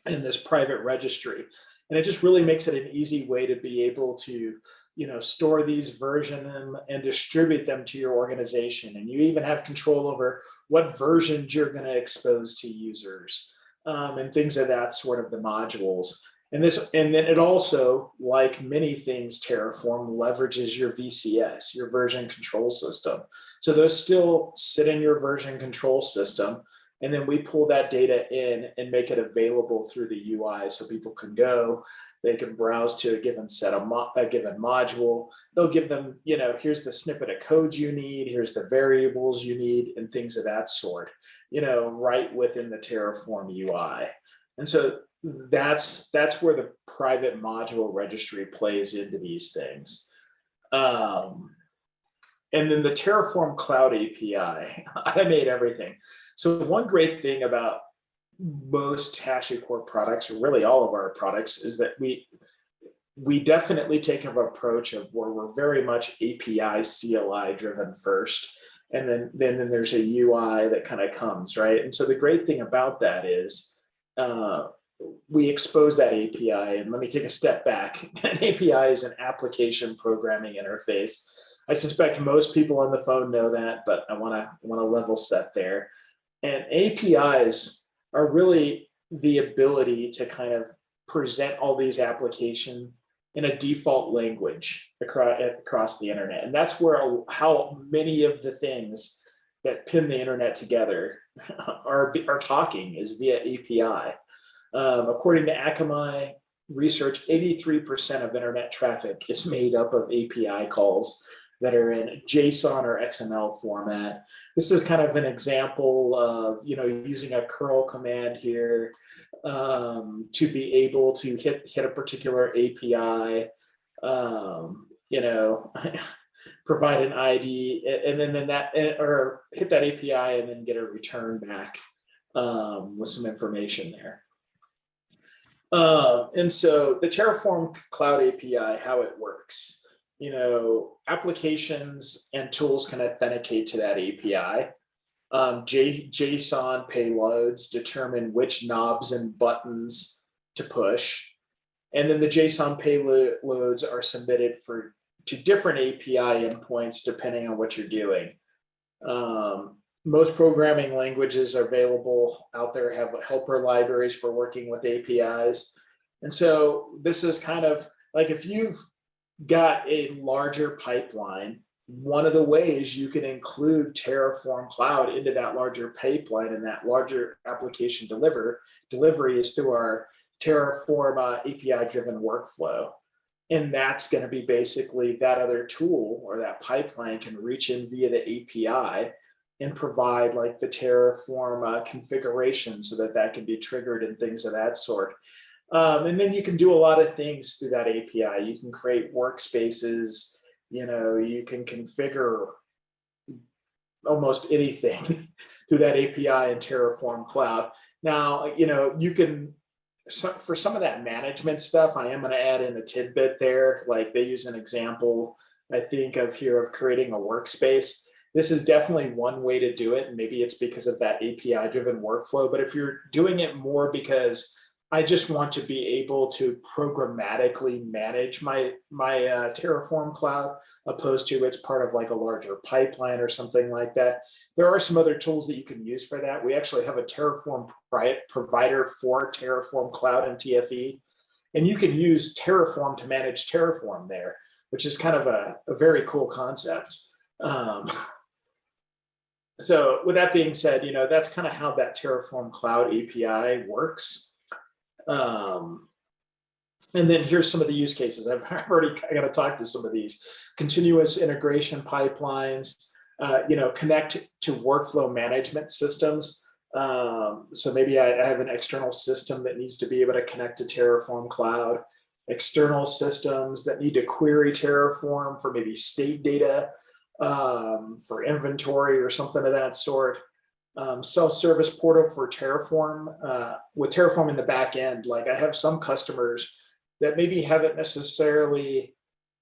In this private registry. And it just really makes it an easy way to be able to, you know, store these, version them, and distribute them to your organization. And you even have control over what versions you're going to expose to users and things of that sort of the modules. And then it also, like many things, Terraform leverages your VCS, your version control system. So those still sit in your version control system. And then we pull that data in and make it available through the UI so people can go, they can browse to a given set of a given module. They'll give them, you know, here's the snippet of code you need, here's the variables you need, and things of that sort, you know, right within the Terraform UI. And so that's where the private module registry plays into these things. And then the Terraform Cloud API, I made everything. So one great thing about most HashiCorp products, or really all of our products, is that we definitely take an approach of where we're very much API CLI driven first, and then there's a UI that kind of comes, right? And so the great thing about that is we expose that API, and let me take a step back. An API is an application programming interface. I suspect most people on the phone know that, but I want to level set there. And APIs are really the ability to kind of present all these applications in a default language across the internet. And that's where how many of the things that pin the internet together are talking is via API. According to Akamai research, 83% of internet traffic is made up of API calls that are in JSON or XML format. This is kind of an example of, you know, using a curl command here to be able to hit a particular API, you know, provide an ID, and then that, or hit that API and then get a return back with some information there. And so the Terraform Cloud API, how it works. You know, applications and tools can authenticate to that API. JSON payloads determine which knobs and buttons to push. And then the JSON payloads are submitted to different API endpoints depending on what you're doing. Most programming languages are available out there, have helper libraries for working with APIs. And so this is kind of like, if you've got a larger pipeline, one of the ways you can include Terraform Cloud into that larger pipeline and that larger application delivery is through our Terraform API-driven workflow. And that's going to be basically that other tool or that pipeline can reach in via the API and provide like the Terraform configuration so that that can be triggered and things of that sort. And then you can do a lot of things through that API. You can create workspaces, you can configure almost anything through that API in Terraform Cloud. Now, you can, for some of that management stuff, I am going to add in a tidbit there. Like they use an example, I think, of creating a workspace. This is definitely one way to do it. And maybe it's because of that API driven workflow. But if you're doing it more because I just want to be able to programmatically manage my Terraform Cloud, opposed to it's part of like a larger pipeline or something like that. There are some other tools that you can use for that. We actually have a Terraform provider for Terraform Cloud and TFE, and you can use Terraform to manage Terraform there, which is kind of a very cool concept. So with that being said, that's kind of how that Terraform Cloud API works. And then here's some of the use cases. I got to talk to some of these. Continuous integration pipelines, connect to workflow management systems. So maybe I have an external system that needs to be able to connect to Terraform Cloud, external systems that need to query Terraform for maybe state data, for inventory or something of that sort. Self-service portal for Terraform, with Terraform in the back end. Like I have some customers that maybe haven't necessarily,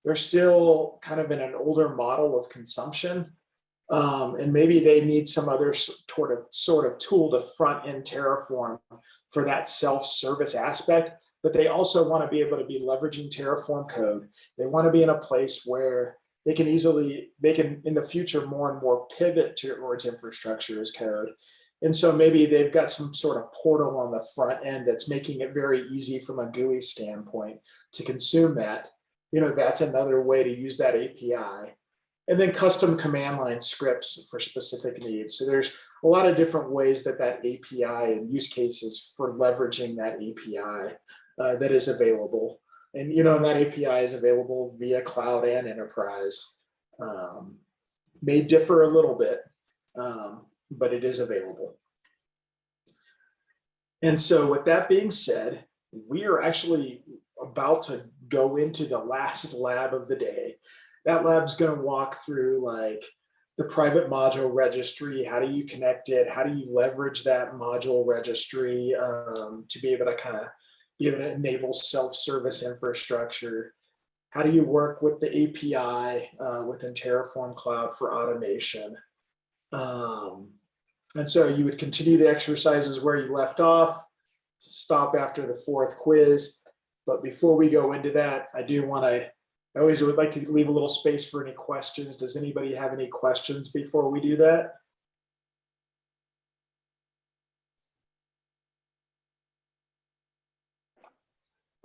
they're still kind of in an older model of consumption. And maybe they need some other sort of tool to front end Terraform for that self-service aspect, but they also want to be able to be leveraging Terraform code. They want to be in a place where they can in the future more and more pivot towards infrastructure as code. And so maybe they've got some sort of portal on the front end that's making it very easy from a GUI standpoint to consume that. That's another way to use that API. And then custom command line scripts for specific needs. So there's a lot of different ways that API and use cases for leveraging that API that is available. And that API is available via cloud and enterprise. May differ a little bit, but it is available. And so with that being said, we are actually about to go into the last lab of the day. That lab's going to walk through like the private module registry. How do you connect it? How do you leverage that module registry to be able to enable self-service infrastructure? How do you work with the API within Terraform Cloud for automation? And so you would continue the exercises where you left off, stop after the 4th quiz. But before we go into that, I always would like to leave a little space for any questions. Does anybody have any questions before we do that?